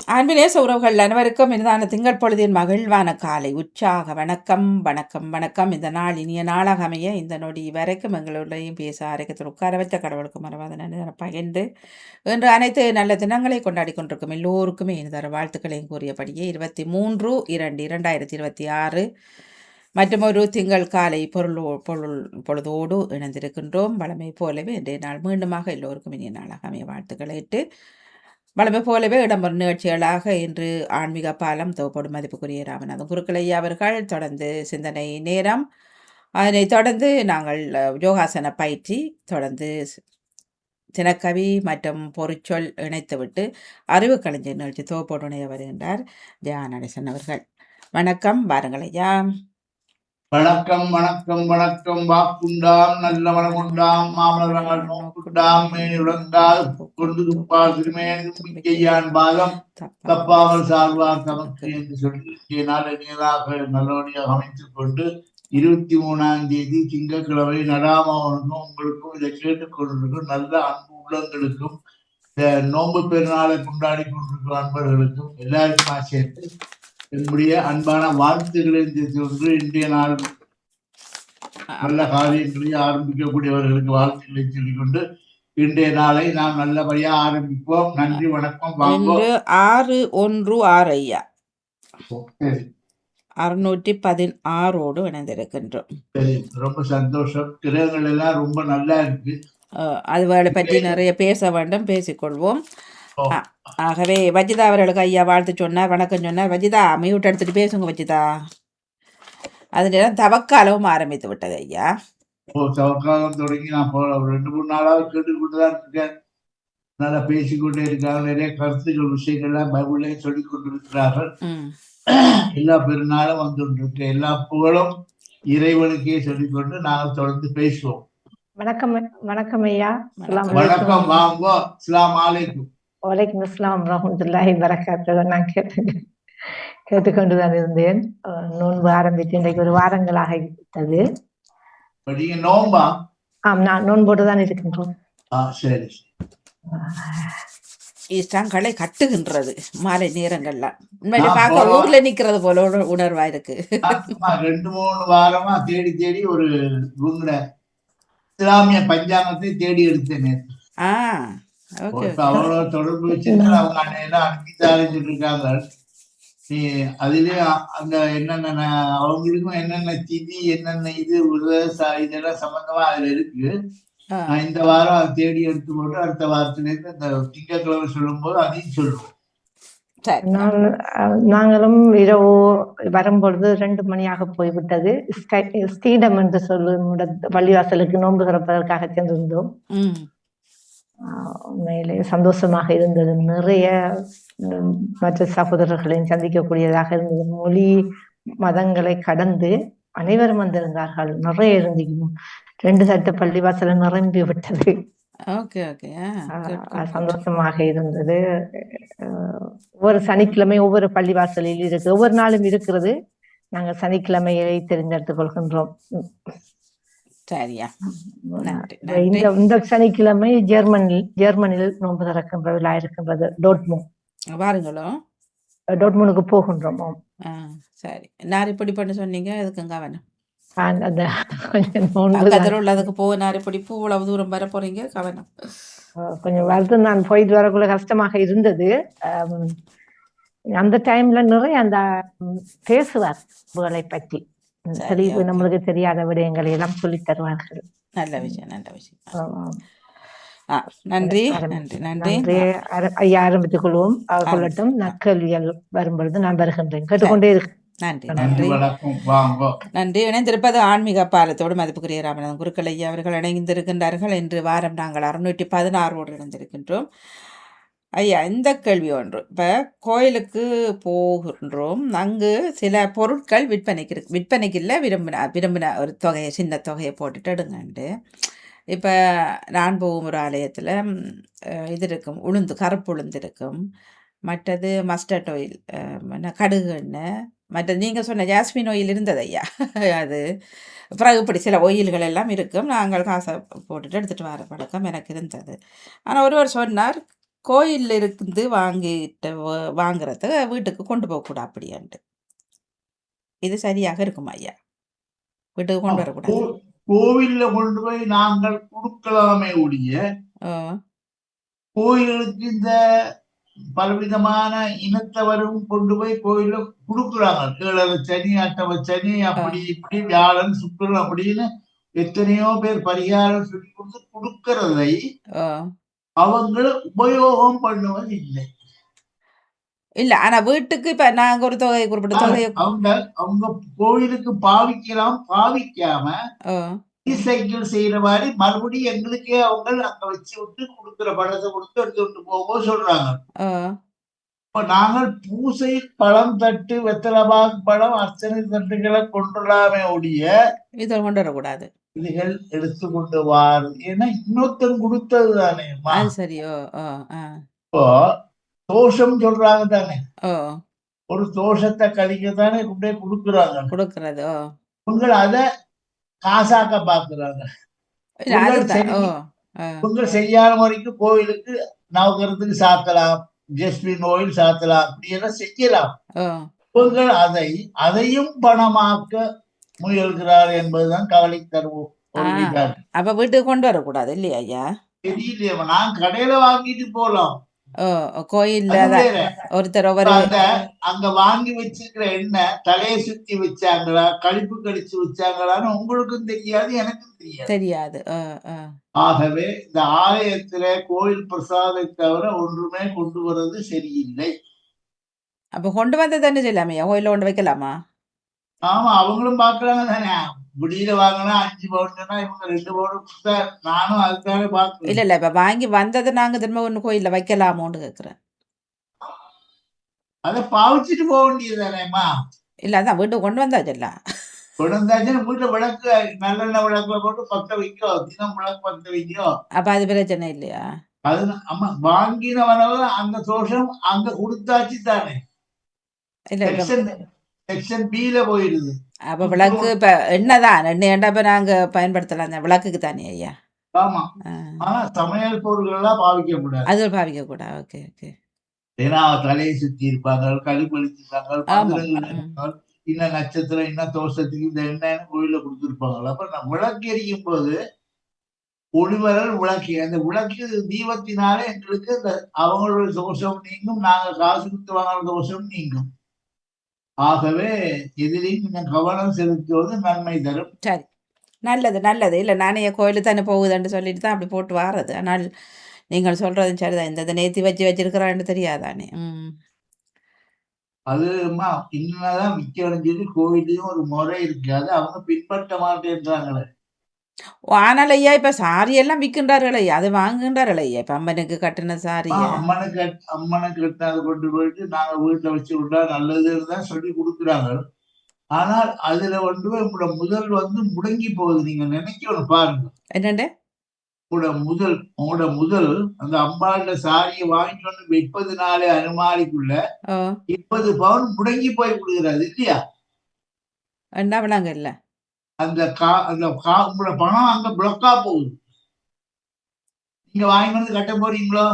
அன்பினேச உறவுகள் அனைவருக்கும் இனிதான திங்கள் பொழுதின் மகிழ்வான காலை உற்சாக வணக்கம் வணக்கம் வணக்கம். இந்த நாள் இனிய நாளாக அமைய இந்த நொடி வரைக்கும் எங்களுடையும் பேச அரைக்கத்தில் உட்கார வச்ச கடவுளுக்கு மறவாத நன்றி பகிர்ந்து இன்று அனைத்து நல்ல தினங்களை கொண்டாடி கொண்டிருக்கும் எல்லோருக்குமே இனிதர வாழ்த்துக்களையும் கூறியபடியே 23/2/2026 மற்றும் ஒரு திங்கள் காலை பொழுதோடு இணைந்திருக்கின்றோம். வளமை போலவே இன்றைய நாள் மீண்டுமாக எல்லோருக்கும் இனிய நாளாக அமைய வாழ்த்துக்களை இட்டு வளமை போலவே இடம்பெறும் நிகழ்ச்சிகளாக இன்று ஆன்மீக பாலம் தொகுப்போடும் மதிப்புக்குரிய ராமநாதன் குருக்களையா அவர்கள் தொடர்ந்து சிந்தனை நேரம், அதனைத் தொடர்ந்து நாங்கள் யோகாசன பயிற்சி, தொடர்ந்து தினக்கவி மற்றும் பொருச்சொல் இணைத்துவிட்டு அறிவு கலைஞர் நிகழ்ச்சி தொகுப்போடு இணைய வருகின்றார் தியான நடேசன் அவர்கள். வணக்கம், வாருங்கள் ஐயா. வணக்கம் வணக்கம் வணக்கம். வாக்குண்டாம் நல்ல வளமுண்டாம் மாமலர்கள் நோக்குண்டாம் மேலுடங்கால் கொண்டு துப்பால் திருமேன் பாதம் தப்பாமல் சார்பார் தமக்கு என்று சொல்லி நாளை நேராக நல்லபடியாக அமைத்துக் கொண்டு 23ஆம் தேதி திங்கட்கிழமை நடாமவனுக்கும் உங்களுக்கும் இதை கேட்டுக் கொண்டிருக்கும் நல்ல அன்பு உள்ளங்களுக்கும் இந்த நோன்பு பெருநாளை கொண்டாடி கொண்டிருக்கும் அன்பர்களுக்கும் எல்லாருக்கும் சேர்த்து என்னுடைய அன்பான வாழ்த்துக்களை ஒன்று இன்றைய நாள் நல்ல காரியங்களை ஆரம்பிக்கக்கூடியவர்களுக்கு வாழ்த்துக்களை சொல்லிக்கொண்டு இன்றைய நாளை நாம் நல்லபடியா ஆரம்பிப்போம். நன்றி, வணக்கம். 616 ஐயா 616 இணைந்திருக்கின்றோம். சரி, ரொம்ப சந்தோஷம். கிரகங்கள் எல்லாம் ரொம்ப நல்லா இருக்கு. அதுகளை பற்றி நிறைய பேச வேண்டும், பேசிக்கொள்வோம். ஆகவே வஜிதா அவர்களுக்கு ஐயா வாழ்த்து சொன்னார், வணக்கம் சொன்னார். வஜிதா மியூட் எடுத்துட்டு பேசுங்க வஜிதா. அது நேரம் தவக்காலவும் ஆரம்பித்து விட்டது ஐயா. தவக்காலம் தொடங்கி நான் 2-3 நாளாக கேட்டுக்கொண்டுதான் இருக்கேன். நல்லா பேசிக்கொண்டே இருக்காங்க. நிறைய கருத்துக்கள் விஷயங்கள்லாம் பைபிளையும் சொல்லிக் கொண்டிருக்கிறார்கள். எல்லா பெருநாளும் வந்துருக்கு. எல்லா புகழும் இறைவனுக்கே சொல்லிக்கொண்டு நாங்கள் தொடர்ந்து பேசுவோம். வணக்கம் வணக்கம் ஐயா. வணக்கம், வாங்க. அஸ்ஸலாமு அலைக்கும். வலைக்கும் அஸ்ஸலாம் ரஹ்மத்துல்லாஹி வரகாத்துஹு. நான் கேட்டுக்கொண்டுதான் இருந்தேன். நோன்பு ஆரம்பித்து இன்றைக்கு ஒரு வாரங்களாக விட்டது. நோன்பா? ஆம், நான் நோன்போடு தான் இருக்கின்றோம். சரி. களை கட்டுகின்றது மாலை நேரங்கள்ல. உண்மையில பார்க்க ஊர்ல நிக்கிறது போல உணர்வா இருக்கு. 2-3 வாரமா தேடி தேடி ஒரு இஸ்லாமிய பஞ்சாங்கத்தை தேடி எடுத்தேன். அவ்வளவு தொடர்பு வச்சிருந்தா அவங்க அன்னையெல்லாம் அனுப்பித்தாரு சொல்லிருக்காங்க. நீ அதுலயே அந்த என்னென்ன அவங்களுக்கும் என்னென்ன திதி என்னென்ன இது இதெல்லாம் சம்பந்தமா அதுல இருக்கு. நான் இந்த வாரம் அதை தேடி எடுத்து போட்டு அடுத்த வாரத்துல இருந்து இந்த திங்கட்கிழமை சொல்லும் போது அதையும் சொல்லுவோம். நாங்களும் இரவு வரும்பொழுது 2 மணியாக போய்விட்டது. ஸ்ரீடம் என்று சொல்லும் பள்ளிவாசலுக்கு நோன்பு திறப்பதற்காக சென்றிருந்தோம். உண்மையிலே சந்தோஷமாக இருந்தது. நிறைய மற்ற சகோதரர்களையும் சந்திக்கக்கூடியதாக இருந்தது. மொழி மதங்களை கடந்து அனைவரும் வந்திருந்தார்கள். நிறைய இருந்தீங்க. 2 தட்டு பள்ளிவாசல நிரம்பி விட்டது. சந்தோஷமாக இருந்தது. ஒவ்வொரு சனிக்கிழமை ஒவ்வொரு பள்ளிவாசலில் இருக்கு, ஒவ்வொரு நாளும் இருக்கிறது. நாங்கள் சனிக்கிழமையை தெரிந்தெடுத்துக் கொள்கின்றோம். இந்த சனிக்கிழமை ஜெர்மனியில் நோன்பு திறக்கின்ற விழா இருக்கின்றது. டோட்மூனுக்கு போகின்றோம். சரி, நான் இப்படி பண்ண சொன்னீங்க. அதுக்குங்க வேணும் அதுக்கு போனாரு இவ்வளவு தூரம் வர போறீங்க, கவனம். கொஞ்சம் வருது. நான் போயிட்டு வரக்குள்ள கஷ்டமாக இருந்தது. அந்த டைம்ல நிறைய அந்த பேசுவார் பற்றி நம்மளுக்கு தெரியாத விடயங்களை எல்லாம் சொல்லி தருவார்கள். நல்ல விஷயம், நல்ல விஷயம். நன்றி நன்றி நன்றி ஐயா. ஆரம்பித்துக் கொள்வோம். கொள்ளட்டும். நக்கல்வியல் வரும்பொழுது நான் வருகின்றேன். கேட்டுக்கொண்டே இருக்கேன். நன்றி நன்றி நன்றி. இணைந்திருப்பது ஆன்மீக பாலத்தோடு மதிப்புக்குரிய ராமநாதன் குருக்கள் ஐயா அவர்கள் இணைந்திருக்கின்றார்கள். இன்று வாரம் நாங்கள் 616 இணைந்திருக்கின்றோம். ஐயா, இந்த கேள்வி ஒன்று. இப்போ கோயிலுக்கு போகின்றோம், அங்கு சில பொருட்கள் விற்பனைக்கு இல்லை, விரும்பின ஒரு தொகையை, சின்ன தொகையை போட்டுட்டு எடுங்கண்டு. இப்போ நான் போகும் ஒரு ஆலயத்தில் இது இருக்கும், கருப்பு உளுந்து இருக்கும். மற்றது மஸ்டர்ட் ஆயில், கடுகு எண்ணெய், மற்றது நீங்கள் சொன்ன ஜாஸ்மின் ஆயில் இருந்தது ஐயா. அது பிறகு இப்படி சில ஆயில்கள் எல்லாம் இருக்கும். நாங்கள் காசை போட்டுட்டு எடுத்துகிட்டு வர பழக்கம் எனக்கு இருந்தது. ஆனால் ஒருவர் சொன்னார், கோயில்ல இருந்து வாங்குறத வீட்டுக்கு கொண்டு போகக்கூடாது அப்படியாண்டு. இது சரியாக இருக்குமா ஐயா? வீட்டுக்கு கொண்டு வரக்கூடாது. கோவில்ல கொண்டு போய் நாங்கள் கொடுக்கலாமே ஒழிய கோயிலுக்கு இந்த பலவிதமான இனத்தவரும் கொண்டு போய் கோயில கொடுக்குறாங்க. கீழே சனி, அட்டவ சனி, அப்படி இப்படி வியாழன், சுக்கிரன் அப்படின்னு எத்தனையோ பேர் பரிகாரம் சொல்லி கொடுத்து கொடுக்கறதை அவங்க உபயோகம் பண்ணுவது இல்லை. இல்ல ஆனா வீட்டுக்கு இப்ப நாங்க ஒரு தொகை குறிப்பிட்ட தொகை அவங்க கோயிலுக்கு பாவிக்கலாம், பாவிக்காம ரீசைக்கிள் செய்யற மாதிரி மறுபடியும் எங்களுக்கே அவங்க அங்க வச்சு விட்டு கொடுக்குற பணத்தை கொடுத்து எடுத்துட்டு போக சொல்றாங்க. இப்ப நாங்கள் பூசை பழம் தட்டு, வெத்தலபாக்கு பழம், அர்ச்சனை தட்டுகளை கொண்டுலாமே ஒழிய இதை கொண்டு வரக்கூடாது. இதுகள் எடுத்து கொண்டு வாரு. ஏன்னா இன்னொருத்தன் கொடுத்தது தானே. சரியோ. இப்போ தோஷம் சொல்றாங்க தானே, ஒரு தோஷத்தை கழிக்கத்தானே கொண்டே கொடுக்குறது. உங்கள் அத காசாக்க பாக்குறாங்க. உங்கள் செய்யாத முறைக்கு கோயிலுக்கு நவகிரகத்துக்கு சாத்தலாம், ஜஸ்மின் ஓயில் சாத்தலாம், அப்படி எல்லாம் செய்யலாம். உங்கள் அதையும் பணமாக்க முயல்கிறார் என்பதுதான் கவலை தருவோம். அப்ப வீட்டுக்கு கொண்டு வரக்கூடாது இல்லையா ஐயா? தெரியலையா, நான் கடையில வாங்கிட்டு போலாம். கோயில்ல ஒருத்தர் அங்க வாங்கி வச்சிருக்கிற எண்ணெய் தலையை சுத்தி வச்சாங்களா, கழிப்பு கடிச்சு வச்சாங்களான்னு உங்களுக்கும் தெரியாது, எனக்கும் தெரியாது. ஆகவே இந்த ஆலயத்துல கோயில் பிரசாதை தவிர ஒன்றுமே கொண்டு வர்றது சரியில்லை. அப்ப கொண்டு வந்தது என்ன செய்யலாமையா? கோயில கொண்டு வைக்கலாமா? ஆமா, அவங்களும் பாக்குறாங்க தானே. முடியில வாங்கினா 5 பவுன், இவங்க 2 பவுன். நானும் அதுக்காக பாக்குறேன். இல்ல இப்ப வாங்கி வந்ததை நாங்க திரும்ப ஒண்ணு கோயில்ல வைக்கலாமோன்னு கேக்குறேன். அதை பாவிச்சுட்டு போக வேண்டியதுதானேம்மா. இல்ல அதான் வீட்டுக்கு கொண்டு வந்தாச்சுல்ல. கொண்டு வந்தாச்சுன்னா வீட்டுல விளக்கு, நல்லெண்ணெய் விளக்குல போட்டு பத்த வைக்கும், தினம் விளக்கு பத்த வைக்கும். அப்ப அது பிரச்சனை இல்லையா? அது ஆமா, வாங்கினவனால அந்த தோஷம் அங்க கொடுத்தாச்சு தானே. செக்ஷன் B-ல போயிடுது. அப்ப விளக்கு இப்ப என்னதான் எண்ணெய் இப்ப நாங்க பயன்படுத்தலாம் விளக்குக்கு தானே ஐயா? ஆமா, ஆனா சமையல் பொருட்கள் எல்லாம் பாவிக்க கூடாது. அது பாவிக்க கூடாது. Okay okay. ஏன்னா தலையை சுத்தி இருப்பாங்க, கழிப்பளிச்சிருப்பாங்க, இன்ன நட்சத்திரம், இன்ன தோஷத்துக்கு இந்த எண்ணெய்னு கோயில கொடுத்துருப்பாங்க. அப்ப நான் விளக்கு எரியும் போது ஒளிவரல் விளக்கு, அந்த விளக்கு தீபத்தினாலே எங்களுக்கு அவங்களோட தோஷம் நீங்கும், நாங்க காசு கொடுத்து வாங்கின தோஷம் நீங்கும். ஆகவே எதிலையும் கொஞ்சம் கவனம் செலுத்துவது நன்மை தரும். சரி, நல்லது நல்லது. இல்லை நானே கோயிலுக்கு தானே போகுதுன்னு சொல்லிட்டு தான் அப்படி போட்டு வாரது. ஆனால் நீங்கள் சொல்றதும் சரிதான். இந்த நேர்த்தி வச்சிருக்கிறான்னு தெரியாதானே. அதுமா இன்னதான் விற்கணும் சொல்லி கோயிலையும் ஒரு முறை இருக்கு, அது அவங்க பின்பற்ற மாட்டேன்றாங்களே. ஆனால் ஐயா இப்ப சாரி எல்லாம் விற்கின்றார்கள் ஐயா, அது வாங்குகின்றார்கள் ஐயா. இப்ப அம்மனுக்கு கட்டின சாரிய அம்மனுக்கு கட்டினது கொண்டு போயிட்டு நாங்க வீட்டுல வச்சு விட்டா நல்லதுன்னு தான் சொல்லி கொடுக்குறாங்க. ஆனால் அதுல உங்களோட முதல் முடங்கி போகுது. நீங்க நினைக்கணும் பாருங்க, என்னண்டு உங்களோட முதல் அந்த அம்பாளோட சாரியை வாங்கிட்டு வந்து வைப்பது நாளே அனுமானிக்குள்ள 20 பவுன் முடங்கி போய் கொடுக்குறாரு இல்லையா? என்ன விளாங்க இல்ல, அந்த உங்களோட பணம் அங்க பிளாக்கா போகுது. நீங்க வாங்கி வந்து கட்ட போறீங்களோ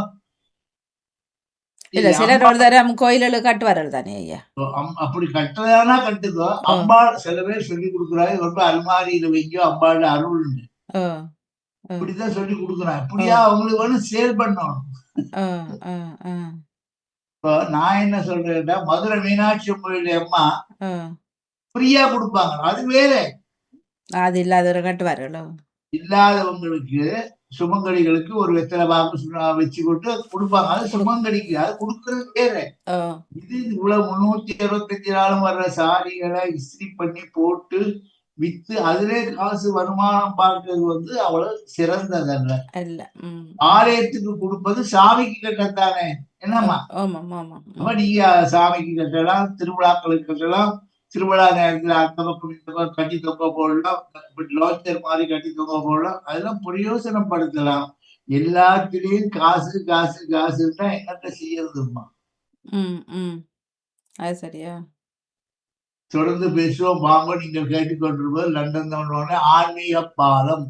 இல்ல? சிலர் ஒரு தரம் கோயிலுக்கு கட்டுவார்கள் தானே ஐயா. அப்படி கட்டுறதானா கட்டுதோ. அம்பாள் சில பேர் சொல்லி கொடுக்குறாரு, ரொம்ப அல்மாரியில வைக்கோ அம்பாள் அருள் இப்படிதான் சொல்லி கொடுக்குறாங்க. இப்படியா அவங்களுக்கு வேணும் சேல் பண்ணணும். இப்போ நான் என்ன சொல்றேன்னா, மதுரை மீனாட்சி கோயில் அம்மா ஃப்ரீயா கொடுப்பாங்க, அது வேற. அது இல்லாதவரை கட்டுவார்களோ. இல்லாதவங்களுக்கு சுமங்கலிகளுக்கு ஒரு வெத்தலை பாக்கு வச்சு கொடுப்பாங்க, அது சுமங்கலிக்கு. அது கொடுக்கறது வேற. இது இவ்வளவு 365 நாளும் வர்ற சாரிகளை இஸ்திரி பண்ணி போட்டு வித்து அதுல காசு வருமானம் பார்க்கறது அவ்வளவு சிறந்ததல்ல. ஆலயத்துக்கு கொடுப்பது சாமிக்கு கட்டத்தானே. என்னம்மா, நீங்க சாமிக்கு கட்டலாம், திருவிழாக்களுக்கு கட்டலாம், திருவிழா நேரத்துல அந்த பக்கம் இந்த பக்கம் கட்டி தொங்க போடலாம், லோச்சர் மாதிரி கட்டி தொங்க போடலாம், அதெல்லாம் பிரயோசனப்படுத்தலாம். எல்லாத்திலையும் காசு காசு காசுன்னா என்னத்த செய்யறதுமா. அது சரியா? தொடர்ந்து பேசுவோம் வாங்க. நீங்கள் கேட்டுக்கொண்டிருப்பது லண்டன் தமிழ் ஆன்மீக பாலம்.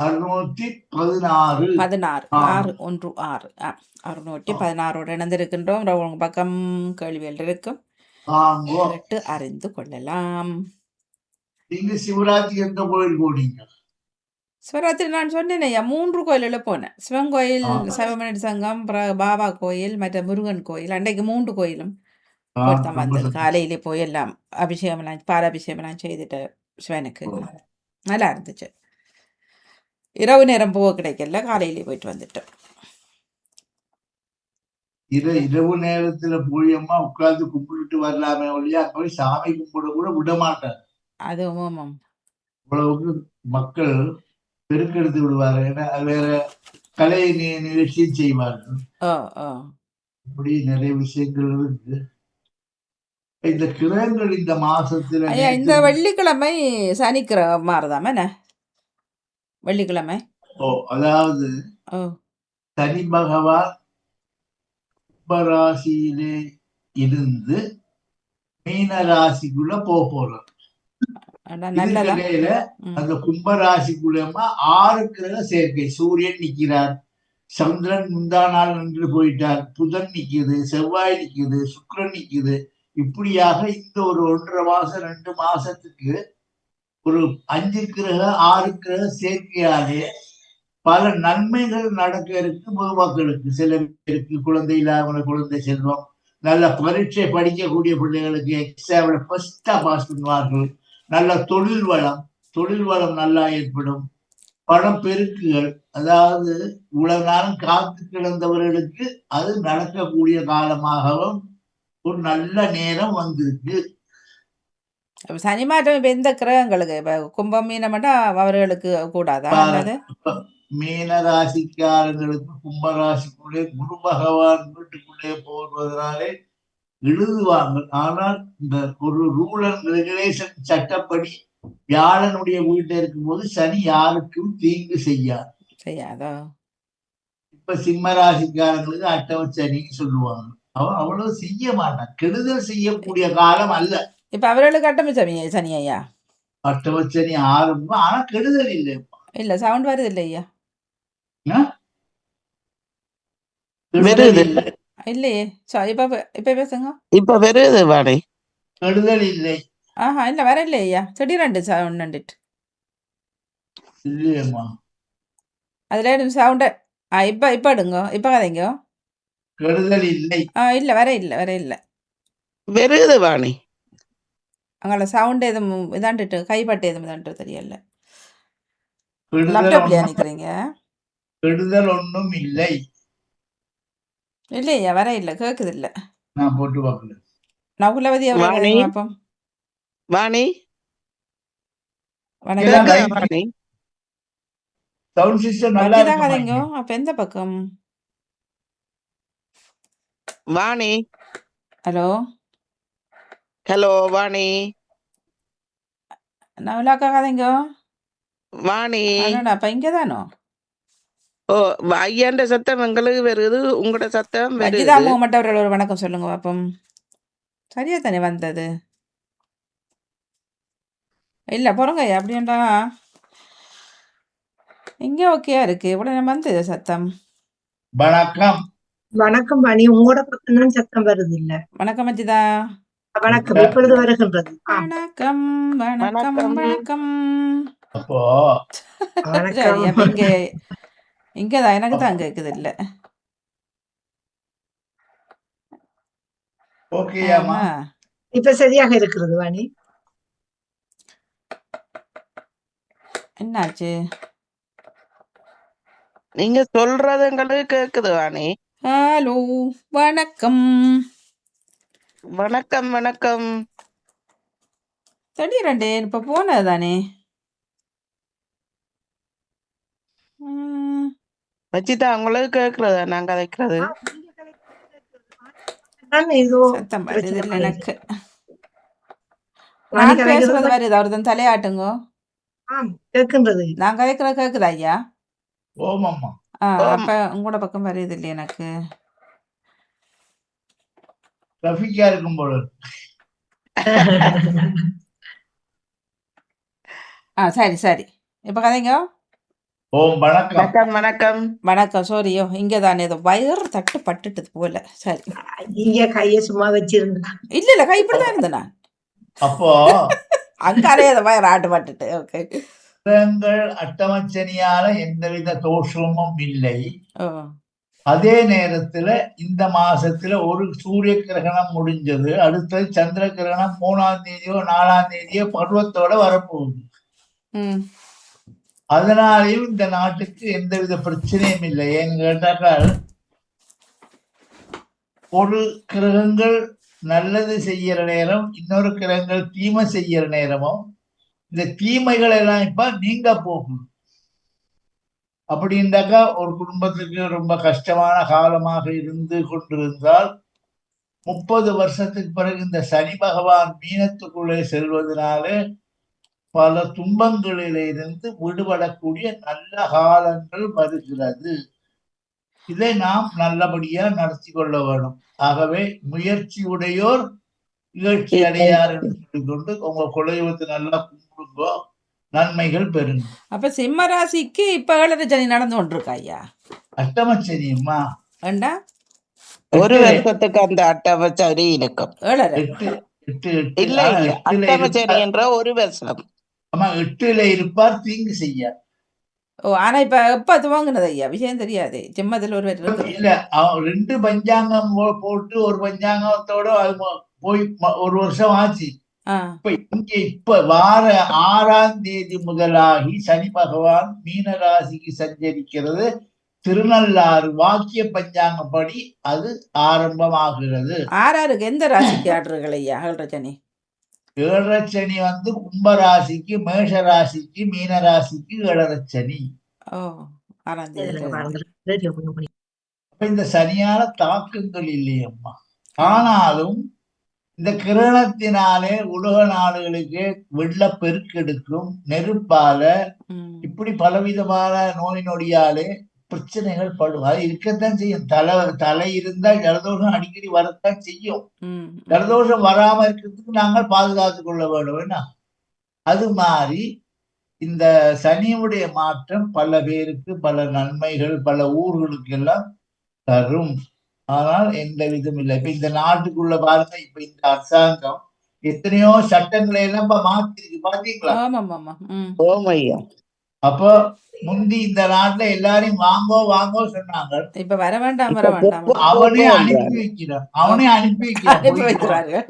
616. 16 ஆம். 616 616 இணைந்திருக்கின்றோம். உங்க பக்கம் கேள்விகள் இருக்கும், ஆங்கோ. கேட்டு அறிந்து கொள்ளலாம். நீங்க சிவராத்திரி எந்த கோயில் போனீங்க? சிவராத்திரி நான் சொன்னேன் ஐயா, 3 கோயிலில் போனேன். சிவன் கோயில், ஆ. சிவமணி சங்கம், பாபா கோயில், மற்ற முருகன் கோயில். அன்றைக்கு 3 கோயிலும் ஆ, போயிட்டு தான் ரொம்ப வந்தது. சந்தோஷம். காலையிலே போய் எல்லாம் அபிஷேகம்லாம் பாலாபிஷேகம்லாம் செய்துட்டு சிவனுக்கு நல்லா இருந்துச்சு. இரவு நேரம் போக கிடைக்கல, காலையிலே போயிட்டு வந்துட்டோம். இரவு நேரத்துல போயம்மா உட்கார்ந்து கும்பிட்டுட்டு வரலாமே ஒழியா போய் சாமி கும்பிட கூட விட மாட்டார். அது ஆமாம். இவ்வளவுக்கு மக்கள் பெருக்கெடுத்து விடுவார்கள். ஏன்னா வேற கலை நிகழ்ச்சியும் செய்வார்கள். ஓ ஓ இப்படி நிறைய விஷயங்கள் இருக்கு. இந்த கிரகங்கள் இந்த மாசத்துல ஐயா, இந்த வெள்ளிக்கிழமை சனிக்கிழமை மாறுதாம என்ன? வெள்ளிக்கிழமை அதாவது ஓ சனி பகவான் கும்பராசியிலே இருந்து மீன ராசிக்குள்ள போறார். நல்லதா. இதுக்கிடையில அந்த கும்பராசிக்குள்ளமா 6 கிரக சேர்க்கை. சூரியன் நிக்கிறார், சந்திரன் முந்தா நாள் நின்று போயிட்டார், புதன் நிக்குது, செவ்வாய் நிக்குது, சுக்கிரன் நிக்குது. இப்படியாக இந்த ஒரு 1.5 மாசம் 2 மாசத்துக்கு ஒரு 5 கிரக 6 கிரக சேர்க்கையாலே பல நன்மைகள் நடக்க இருக்கு பொதுமக்களுக்கு. சில பேருக்கு குழந்தை இல்லாத குழந்தை செல்வம், நல்ல பரீட்சை படிக்கக்கூடிய பிள்ளைகளுக்கு எக்ஸாம்ல ஃபர்ஸ்டா பாஸ் பண்ணுவார்கள். நல்ல தொழில் வளம் நல்லா ஏற்படும். பணம் பெருக்குகள், அதாவது இவ்வளவு நேரம் காத்து கிடந்தவர்களுக்கு அது நடக்கக்கூடிய காலமாகவும் ஒரு நல்ல நேரம் வந்திருக்கு. சனி மாற்றம் இப்ப எந்த கிரகங்களுக்கு? இப்ப கும்பம் மீனம் மட்டும் அவர்களுக்கு கூடாதா? மீன ராசிக்காரர்களுக்கு கும்பராசிக்குள்ளே குரு பகவான் வீட்டுக்குள்ளே போவதனாலே எழுதுவாங்க. ஆனால் இந்த ஒரு ரூல் அண்ட் ரெகுலேஷன் சட்டப்படி வியாழனுடைய வீட்டில் இருக்கும்போது சனி யாருக்கும் தீங்கு செய்யாதோ. இப்ப சிம்ம ராசிக்காரங்களுக்கு அட்டவ சனின்னு சொல்லுவாங்க. அவன் அவ்வளவு செய்ய மாட்டான், கெடுதல் செய்யக்கூடிய காலம் அல்ல. இப்ப அவர்களுக்கு அட்டம சனி ஐயா, அட்டவ சனி ஆரம்பம், ஆனா கெடுதல் இல்லை. இல்ல சவுண்ட் வருது இல்லையா? இல்லையே. இப்ப பேசுங்க. இப்ப வருது வாடை. கெடுதல் இல்லை. ஆஹா, இல்ல வர இல்லையா? திடீரெண்டு சவுண்ட் வந்துட்டு இல்லையம்மா. அதுல சவுண்ட இப்ப எடுங்க. இப்ப கதைங்க. கெடுதல் இல்லை. இல்ல வர இல்ல வருது வாணி. அங்கே சவுண்ட் எதுவும் இதாண்டுட்டு கைப்பட்டு எதுவும் இதாண்டு தெரியல. லேப்டாப்லயா நிக்கிறீங்க? கெடுதல் ஒன்றும் இல்லை. இல்லையா, வர இல்ல, கேக்குது இல்ல. நான் போட்டு பார்க்கல. நகுலவதி அவர்கள் பாப்போம். வாணி வணக்கம். வாணி. சவுண்ட் சிஸ்டம் நல்லா கதைங்க. அப்ப எந்த பக்கம்? வாணி. Hello hello Vani. நகுலாக்கா கதைங்க. வாணி. அப்ப இங்கதானோ? ஓ, ஐயாண்ட சத்தம் எங்களுக்கு வருது, உங்களோட சத்தம் வஜிதா முகமட் அவர்கள் ஒரு வணக்கம் சொல்லுங்க பாப்போம். சரியா தானே வந்தது? இல்ல போறங்க அப்படின்டா. இங்க ஓகேயா இருக்கு. இவ்வளவு வந்தது சத்தம். வணக்கம். வணக்கம் வாணி, உங்களோட பக்கம் தான் சத்தம் வருது இல்ல. வணக்கம் வஜிதா. வணக்கம், இப்பொழுது வருகின்றது. வணக்கம் வணக்கம் வணக்கம். அப்போ வணக்கம். அப்ப இங்கதான் எனக்கு தான் கேக்குது இல்ல. ஓகேயாமா, இப்ப சரியாக இருக்கிறது வாணி. என்னாச்சு? நீங்க சொல்றது எங்களுக்கு கேக்குது வாணி. ஹலோ வணக்கம். வணக்கம் வணக்கம். திடீரெண்டே இப்ப போனது தானே. வச்சிதா உங்களுக்கு கேக்குறதா நான் கதைக்கிறது? சத்தம் வருது இல்ல எனக்கு. நான் பேசுறது வருது, அவர்தான் தலையாட்டுங்க. கேட்கின்றது. நான் கதைக்கிறது கேக்குதா ஐயா? ஓமாம்மா. அப்ப உங்களோட பக்கம் வருது இல்ல எனக்கு. ரஃபிக்கா இருக்கும் போல. சரி சரி, இப்ப கதைங்க. ஓம் வணக்கம். வணக்கம் வணக்கம். வணக்கம். சோரியோ இங்கே தானே ஏதோ வயிறு தட்டு பட்டுட்டது போல. சரி. இங்க கைய சும்மா வச்சிருந்தா இல்ல இல்ல, கை இப்படிதான் இருந்தேனா அப்போ அங்காலே அதை வயிறு ஆட்டு பட்டுட்டு. ஓகே. கிரகங்கள் அட்டமச்சனியால எந்தவித தோஷமும் இல்லை. ஓ அதே நேரத்துல இந்த மாசத்துல ஒரு சூரிய கிரகணம் முடிஞ்சது. அடுத்தது சந்திர கிரகணம் 3ஆம் தேதியோ 4ஆம் தேதியோ பருவத்தோட வரப்போகுது. ம் அதனாலையும் இந்த நாட்டுக்கு எந்தவித பிரச்சனையும் இல்லை. ஏன்னு கேட்டாக்கால் ஒரு கிரகங்கள் நல்லது செய்யற நேரம், இன்னொரு கிரகங்கள் தீமை செய்யற நேரமும் இந்த தீமைகள் எல்லாம் இப்ப நீங்க போகும். அப்படின்றாக்கா ஒரு குடும்பத்துக்கு ரொம்ப கஷ்டமான காலமாக இருந்து கொண்டிருந்தால் 30 வருஷத்துக்கு பிறகு இந்த சனி பகவான் மீனத்துக்குள்ளே செல்வதனாலே பல துன்பங்களிலிருந்து விடுபடக்கூடிய நல்ல காலங்கள் வருகிறது. இதை நாம் நல்லபடியா நடத்தி கொள்ள வேண்டும். ஆகவே முயற்சி உடையோர் நிகழ்ச்சி அடையார் என்று சொல்லிக்கொண்டு உங்க குலதெய்வத்தை நல்லா கும்பிடுங்கோ, நன்மைகள் பெறுங்க. அப்ப சிம்ம ராசிக்கு இப்ப 7 சனி நடந்து கொண்டிருக்கா ஐயா? அஷ்டமச்சனியம்மா ஏண்டா ஒரு வருஷத்துக்கு அந்த அட்டமச்சரி இருக்கும். 7 எட்டு எட்டு எட்டு இல்ல ஆனா ஐயா, எட்டுல அட்டமச்சரி இருப்பார். என்ற ஒரு வருஷம். ஆமா, 8ல இருப்பார், தீங்கு செய்ய. ஓ ஆனா இப்ப எப்ப துவங்குனது ஐயா? விஷயம் தெரியாது. சிம்மத்தில் ஒருவர் இருக்குது. இல்ல, அவன் 2 பஞ்சாங்கம் போட்டு ஒரு பஞ்சாங்கத்தோட அது போய் ஒரு வருஷம் ஆச்சு. ஆ இப்ப வார 6ஆம் தேதி முதலாகி சனி பகவான் மீன ராசிக்கு சஞ்சரிக்கிறது. திருநள்ளாறு வாக்கிய பஞ்சாங்கப்படி அது ஆரம்பமாகிறது. ஆறாருக்கு எந்த ராசிக்கு ஆடுறீர்கள் ஐயா 7 சனி? 7 சனி வந்து கும்ப ராசிக்கு, மேஷ ராசிக்கு, மீன ராசிக்கு 7 சனி. ஓ 6ஆம் தேதி. அப்ப இந்த சரியான தாக்கங்கள் இல்லையம்மா. ஆனாலும் இந்த கிரணத்தினாலே உலக நாடுகளுக்கு வெள்ளப்பெருக்கெடுக்கும், நெருப்பால ம் இப்படி பலவிதமான நோய் நொடியாலே பிரச்சனைகள் படும். அது இருக்கத்தான் செய்யும். தலை இருந்தா ஜலதோஷம் அடிக்கடி வரத்தான் செய்யும். ம் ஜலதோஷம் வராம இருக்கிறதுக்கு நாங்கள் பாதுகாத்துக் கொள்ள வேண்டும். என்ன அது மாதிரி இந்த சனியுடைய மாற்றம் பல பேருக்கு பல நன்மைகள், பல ஊர்களுக்கு எல்லாம் தரும். ஆனால் எந்த விதம் இல்லை. இப்ப இந்த நாட்டுக்குள்ள பாருங்க, இப்ப இந்த அரசாங்கம் எத்தனையோ சட்டங்களை எல்லாம் இப்ப மாத்திருக்கு, பாத்தீங்களா? ஆமாம் ஆமாம். ம் ஓம் ஐயா. அப்போ முந்தி இந்த நாட்டுல எல்லாரையும் வாங்கோ வாங்கோ சொன்னாங்க. இப்ப வர வேண்டாம் இப்ப வர வேண்டாம் போ, போ, அவனே போ அனுப்பி என்றாரு. வைக்கிறான். அவனே அனுப்பி வைக்கிறான். அனுப்பி போய் வைக்கிறார்கள்.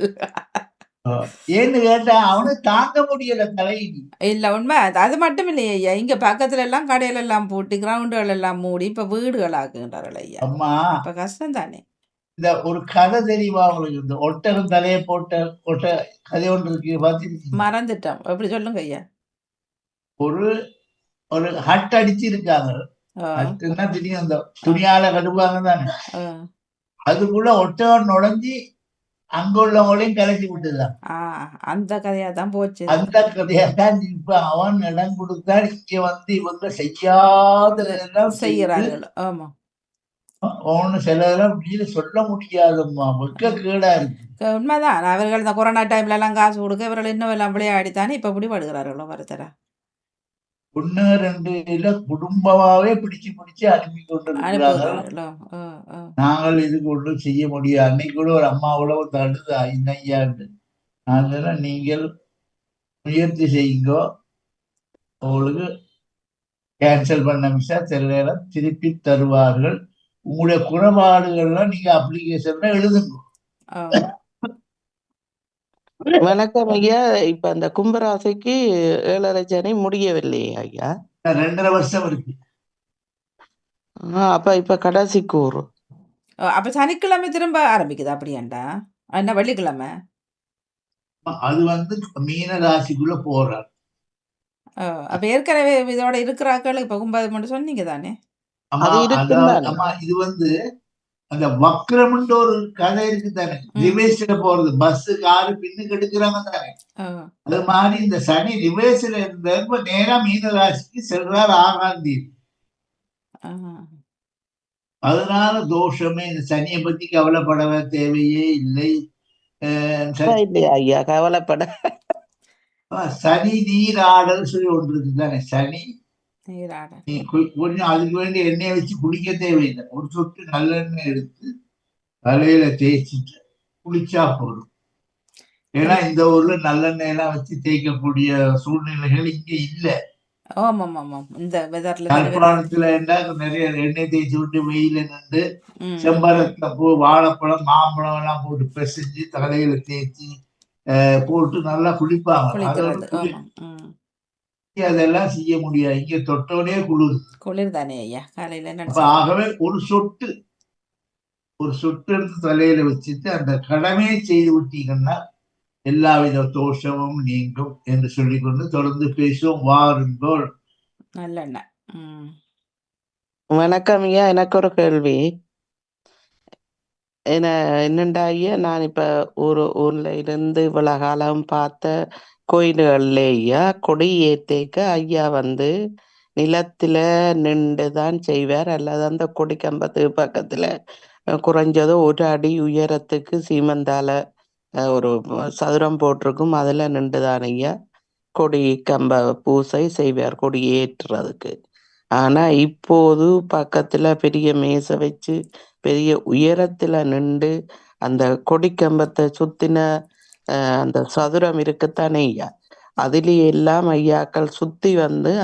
ஏன்னு கேட்டா அவனு தாங்க முடியல தலையீடு. இல்ல உண்மை. அது மட்டும் இல்லையே ஐயா, இங்க பக்கத்துல எல்லாம் கடையில எல்லாம் போட்டு கிரவுண்டுகள் எல்லாம் மூடி இப்ப வீடுகள் ஆக்குகின்றார்கள் ஐயா. அம்மா, அப்ப கஷ்டம் தானே. இந்த ஒரு கதை தெரியுமா உங்களுக்கு? இந்த ஒட்டகம் தலையை போட்ட கதை ஒன்று இருக்கு, பாத்தீங்க? மறந்துட்டோம். எப்படி சொல்லுங்க ஐயா? ஒரு ஒரு ஹட் அடிச்சு இருக்காங்க. ஆ, ஹட்டுன்னா தெரியும், அந்த துணியால கடுப்பாங்க தானே. ஆ, அதுக்குள்ள ஒட்டகம் நுழைஞ்சி அங்க உள்ளவங்களையும் கலைச்சி விட்டுதான். ஆ, அந்த கதையா தான் போச்சு. அந்த கதையத்தான் இப்ப அவன் இடம் கொடுத்தான். இங்க வந்து இவங்க செய்யாததெல்லாம் செய்து செய்கிறார்கள். ஆமா. ஒண்ணு சிலதெல்லாம் வெளியில சொல்ல முடியாதம்மா, வெக்க கேடா இருக்கு. உண்மைதான். அவர்கள் இந்த கொரோனா டைம்ல எல்லாம் காசு கொடுக்க இவர்கள் இன்னும் எல்லாம் விளையாடித்தானே இப்ப இப்படி படுகிறார்களோ ஒருத்தர. 1 2 இல்ல, குடும்பமாவே பிடிச்சு பிடிச்சு அனுப்பி கொண்டிருக்கிறார்கள். அனுப்புகிறார்களோ. ஆ, ஆ. நாங்கள் இதுக்கு ஒன்றும் செய்ய முடியாது. அன்னைக்கு கூட ஒரு அம்மா உழவு தடுத்து ஐயாண்டு நான் சொன்னேன், நீங்கள் முயற்சி செய்யுங்கோ, உங்களுக்கு கேன்சல் பண்ண விசா சில நேரம் திருப்பி தருவார்கள். உங்களுடைய குறைபாடுகள்லாம் நீங்க அப்ளிகேஷன்ல எழுதுங்க. ஆ. வணக்கம் ஐயா. இப்ப அந்த கும்பராசிக்கு 7 சனி முடியவில்லையே ஐயா. 2.5 வருஷம் இருக்கு. அப்ப இப்ப கடைசி கூறு. அப்ப சனிக்கிழமை திரும்ப ஆரம்பிக்குது அப்படியாண்டா? என்ன வெள்ளிக்கிழமை? அது வந்து மீன ராசிக்குள்ள போறார். அப்ப ஏற்கனவே இதோட இருக்கிறாக்கள் இப்ப 9 மட்டும் சொன்னீங்க தானே? ஆமா, அது இருக்கும் அதாவது தானே. ஆமா, இது வந்து அந்த வக்ரம்ன்ற ஒரு கதை இருக்கு தானே, ரிவேஸ்ல போறது, பஸ் காரு பின்னுக்கு எடுக்கிறாங்க தானே. ஆ, அது மாதிரி இந்த சனி ரிவேஸ்ல இருந்த நேரா மீன ராசிக்கு செல்றார் 6ஆம் தேதி. ஆ. அதனால தோஷமே, இந்த சனியை பத்தி கவலைப்பட தேவையே இல்லை. இல்லையா ஐயா கவலைப்பட. சனி நீராடல் சொல்லி ஒன்று இருக்கு தானே. சனி நீராடல். நீ கொஞ்சம் அதுக்கு வேண்டி எண்ணெயை வச்சு குளிக்க தேவையில்லை. ஒரு சொட்டு நல்லெண்ணெய் எடுத்து தலையில தேய்ச்சிட்டு குளிச்சா போதும். ஏன்னா இந்த ஊர்ல நல்லெண்ணெய் எல்லாம் வச்சு தேய்க்கக்கூடிய சூழ்நிலைகள் இங்க இல்ல. ஆமாம் ஆமாம். இந்த வெதர்ல யாழ்ப்பாணத்துல என்ன நிறைய எண்ணெய் தேய்ச்சி விட்டு வெயில நின்று செம்பரத்துல பூ, வாழைப்பழம், மாம்பழம் எல்லாம் போட்டு பிசைஞ்சு தலையில தேய்ச்சி போட்டு நல்லா குளிப்பாங்க. குளிக்கிறது. அதோட ஆமாம். அதெல்லாம் செய்ய முடியாது. இங்க தொட்டோனே குளிர். குளிர் தானே ஐயா காலையில என்ன அப்ப ஆகவே ஒரு சொட்டு எடுத்து தலையில வச்சுட்டு அந்த கடமையை செய்து விட்டீங்கன்னா எல்லாவித தோஷமும் நீங்கும் என்று சொல்லிக்கொண்டு தொடர்ந்து பேசுவோம். வாருங்கள். நல்லெண்ணெய். வணக்கம் ஐயா. எனக்கு ஒரு கேள்வி. என்னண்டா ஐயா, நான் இப்ப ஊர்ல இருந்து இவ்வளவு காலம் பார்த்த கோயில்கள்ல ஐயா கொடி ஏத்தேக்க ஐயா நிலத்துல நின்றுதான் செய்வார், அல்லது அந்த கொடி கம்பத்துக்கு பக்கத்துல குறைஞ்சதோ ஒரு அடி உயரத்துக்கு சீமந்தால ஒரு சதுரம் போட்டிருக்கும், அதுல நின்றுதான் ஐயா கொடி கம்ப பூசை செய்வார் கொடி ஏற்றுறதுக்கு. ஆனா இப்போது பக்கத்துல பெரிய மேசை வச்சு பெரிய உயரத்துல நின்று அந்த கொடி கம்பத்தை சுத்தின அந்த சதுரம் இருக்குத்தானே ஐயா, அதுலயே எல்லாம் ஐயாக்கள் சுத்தி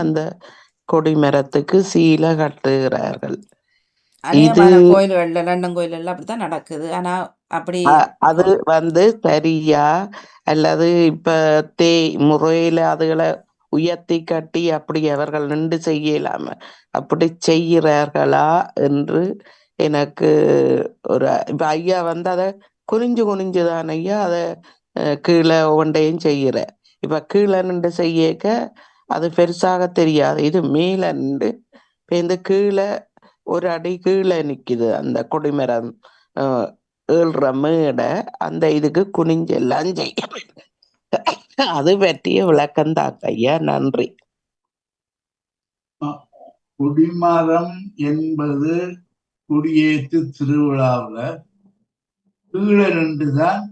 அந்த கொடி மரத்துக்கு சீலை கட்டுகிறார்கள். அநேகமான கோயில்கள்ல லண்டன் கோயில் எல்லாம் அப்படித்தான் நடக்குது. ஆனா அப்படி அது சரியா அல்லது இப்ப முறையில அதுகளை உயர்த்தி கட்டி அப்படி அவர்கள் நின்று செய்யலாம அப்படி செய்கிறார்களா என்று எனக்கு ஒரு இப்ப ஐயா அதை குனிஞ்சுதான் ஐயா அதை கீழே ஒன்றையும் செய்கிற. இப்ப கீழே நின்று செய்யக்க அது பெருசாக தெரியாது. இது மேல நின்று இந்த கீழே ஒரு அடி கீழே நிக்குது அந்த கொடிமரம் ஏழ்ற மேடை, அந்த இதுக்கு குனிஞ்செல்லாம் செய்ய. அது பற்றிய விளக்கம் தாக்க ஐயா. நன்றி. குடிமரம் என்பது குடியேற்று திருவிழாவுல கீழே நின்றுதான்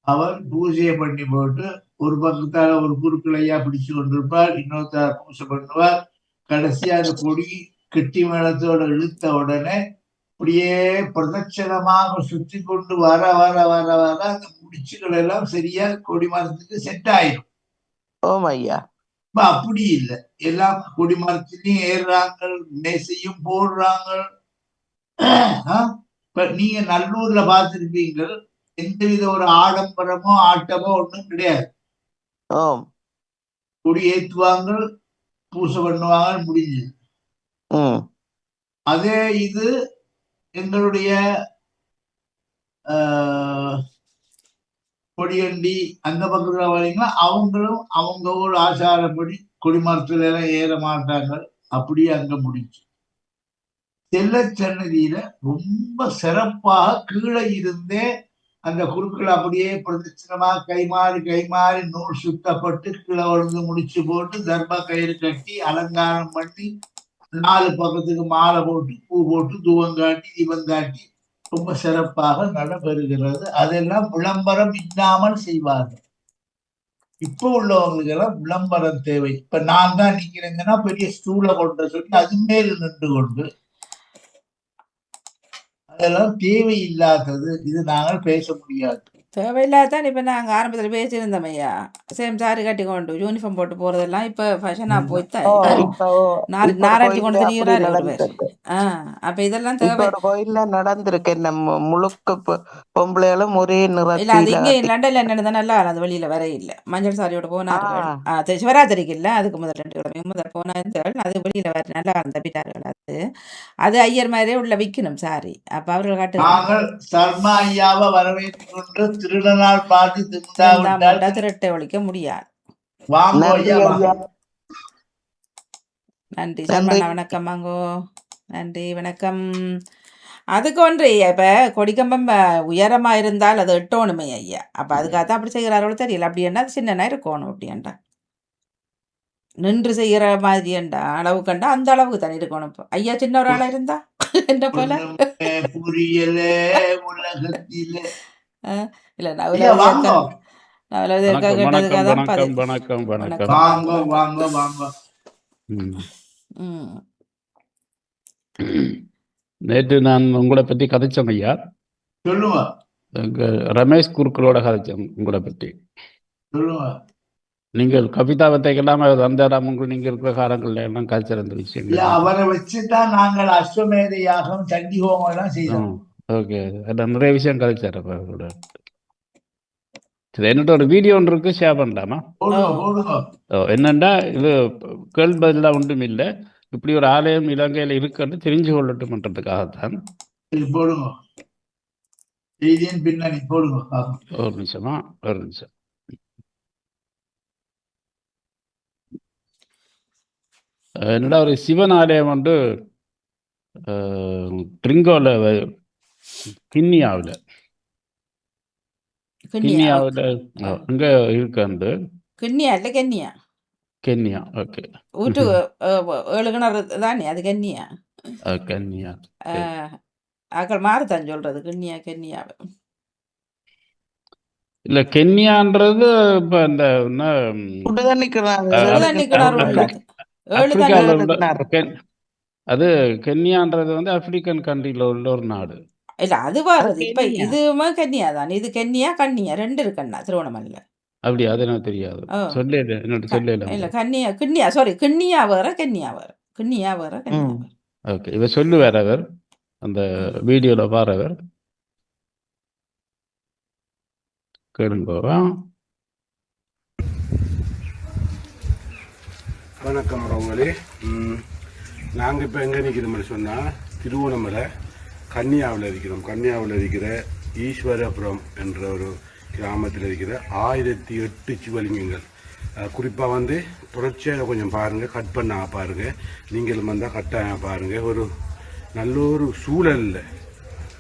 அவர் பூஜையை பண்ணி போட்டு ஒரு பக்கத்தால ஒரு குறுக்களையா பிடிச்சு கொண்டிருப்பார், இன்னொருத்தார பூஜை பண்ணுவார். கடைசியா அந்த கொடி கெட்டி மேளத்தோட இழுத்த உடனே அப்படியே பிரதட்சணமாக சுற்றி கொண்டு வர வர வர வர அந்த முடிச்சுகள் எல்லாம் சரியா கொடிமரத்துக்கு செட் ஆயிடும். ஓமையா. அப்படி இல்லை, எல்லாம் கொடிமரத்திலையும் ஏறுறாங்க, மேசையும் போடுறாங்க. இப்ப நீங்க நல்லூர்ல பார்த்திருப்பீங்க, எந்தவித ஒரு ஆடம்பரமோ ஆட்டமோ ஒண்ணும் கிடையாது. கொடி ஏற்றுவாங்க, பூசை பண்ணுவாங்க, முடிஞ்சது. அதே இது எங்களுடைய கொடியண்டி அந்த பக்கத்துல வரீங்களா, அவங்களும் அவங்க ஒரு ஆச்சாரப்படி கொடிமரத்துல எல்லாம் ஏற மாட்டாங்க. அப்படியே அங்க முடிச்சு செல்லச்சன்னதியில ரொம்ப சிறப்பாக கீழே இருந்தே அந்த குருக்கள் அப்படியே பிரதட்சணமா கை மாறி நூல் சுத்தப்பட்டு கீழே விழுந்து முடிச்சு போட்டு தர்ம கயிறு கட்டி அலங்காரம் பண்ணி 4 பக்கத்துக்கு மாலை போட்டு பூ போட்டு தூவம் காட்டி தீபம் காட்டி ரொம்ப சிறப்பாக நடைபெறுகிறது. அதெல்லாம் விளம்பரம் இல்லாமல் செய்வார்கள். இப்ப உள்ளவங்களுக்கு எல்லாம் விளம்பரம் தேவை. இப்ப நான் தான் நிக்கிறேங்கன்னா பெரிய ஸ்டூலை கொண்டு சொல்லி அது மேல் நின்று கொண்டு, அதெல்லாம் தேவையில்லாதது. இது நாங்கள் பேச முடியாது. தேவையில்லாதான். இப்ப நாங்க ஆரம்பத்துல பேசியிருந்தோம் ஐயா, சேம் சாரி கட்டி கொண்டு யூனிஃபார்ம் போட்டு போறதெல்லாம் இப்ப ஃபேஷனா போய்த்தான் நாராட்டி கொண்டு திரிகிறாரு ஒருவர். அப்ப இதெல்லாம் தேவை. கோயில்ல நடந்திருக்கு, நம்ம முழுக்க பொம்பளைகளும் ஒரே இல்ல. அது இங்கே லண்டன்ல என்னன்னு நல்லா அது வெளியில வர இல்லை. மஞ்சள் சாரியோட போனார்கள் சிவராத்திரிக்கு இல்ல, அதுக்கு முதல் 2 கிழமை முதல் போனார்கள். அது வெளியில வர நல்லா தப்பிட்டார்கள். அது ஐயர் மாதிரியே உள்ள விக்கணும் சாரி. அப்ப அவர்கள் காட்டு நாங்கள் சர்மா ஐயாவை வரவேற்றுக் கொண்டு திருடனால் பார்த்து திருட்டை ஒழிக்க முடியாது. நன்றி சர்மா. வணக்கம் வாங்கோ. நன்றி வணக்கம். அதுக்கு ஒன்று இப்ப கொடிக்கம்பம் உயரமா இருந்தால் அது எட்டோணுமே ஐயா. அப்ப அதுக்காகத்தான் அப்படி செய்கிறாரோ தெரியல. அப்படி என்ன சின்னனா இருக்கணும். அப்படின்டா நின்று செய்யற மாதிரி என்றா அளவு கண்டா அந்த அளவுக்கு தண்ணி இருக்கணும். இப்போ ஐயா சின்ன ஒரு ஆளா இருந்தா என்ன போல புரியல உலகத்தில இல்ல நவலோதேக்கா கேட்டதுக்காக வணக்கம். வாங்க. ம். நேற்று நான் உங்களை பற்றி கதைச்சோம் ஐயா. சொல்லுங்க ரமேஷ் குருக்களோட கதைச்சோம் உங்களை பற்றி. சொல்லுங்க. நீங்கள் கவிதாவத்தை எல்லாம் அந்த ராமங்கள் நீங்கள் இருக்கிற காலங்கள்ல எல்லாம் கதைச்சிருந்த இல்ல விஷயங்கள். அவரை வச்சுதான் நாங்கள் அஸ்வமேத யாகம் சண்டி ஹோமம் எல்லாம் செய்தோம். ஓகே, அதில் நிறைய விஷயம் கதைச்சார். அவரோட சரி, என்னோட ஒரு வீடியோ ஒன்று இருக்கு, ஷேர் பண்ணலாமா? போடுங்க போடுங்க. என்னண்டா இது கேள்விலாம் ஒன்றும் இல்லை, இப்படி ஒரு ஆலயம் இலங்கையில் இருக்குன்னு தெரிஞ்சு கொள்ளட்டும்ன்றதுக்காகத்தான். சரி, போடுங்க. செய்தியின் பின்னணி போடுங்க. ஒரு நிமிஷமா, ஒரு நிமிஷம். என்னடா ஒரு சிவன் ஆலயம் வந்து ட்ரிங்கோல கிண்ணியாவில் கிண்ணியாவில் அங்க இருக்காண்டு. கிண்ணியா இல்லை கென்னியா? கென்யா. ஓகே, ஊற்று 7 கிணறு தானே அது கென்னியா? கென்யா. ஆக்கள் மாறுதான் சொல்றது கிண்ணியா கென்னியாவை. இல்ல, கென்யான்றது இப்ப இந்த சுடுதண்ணி கிணறு. சுடுதண்ணி கிணறு உள்ளது. 7 ஆப்பிரிக்கால தண்ணி. உள்ள அது கென்யான்றது வந்து ஆப்பிரிக்கன் கண்ட்ரில உள்ள ஒரு நாடு. இல்ல அது வர்றது இப்ப கென்யா. இதுவுமே கென்னியா தான். இது கென்னியா கன்னியா 2 இருக்குண்ணா திருவண்ணாமலையில. அப்படி அது எனக்கு தெரியாது. சொல்லல, என்னோட சொல்லல. இல்ல கன்னியா கிண்ணியா சாரி கிண்ணியா வேற கென்னியா வேற. கிண்ணியா வேற கென்னியா வேற. ஓகே, இவ சொல்லுவார் அவர் அந்த வீடியோல பாருவர் கேளுங்க. வணக்கம் உறவுகளே. நாங்கள் இப்போ எங்கே நிற்கிறோம்னு சொன்னால் திருவோணமலை கன்னியாவில் இருக்கிறோம். கன்னியாவில் இருக்கிற ஈஸ்வரபுரம் என்ற ஒரு கிராமத்தில் இருக்கிற 1008 சிவலிங்கங்கள். குறிப்பாக வந்து தொடர்ச்சியாக கொஞ்சம் பாருங்கள், கட் பண்ண பாருங்கள். நீங்களும் வந்தால் கட்டாயம் பாருங்கள். ஒரு நல்ல ஒரு சூழலில்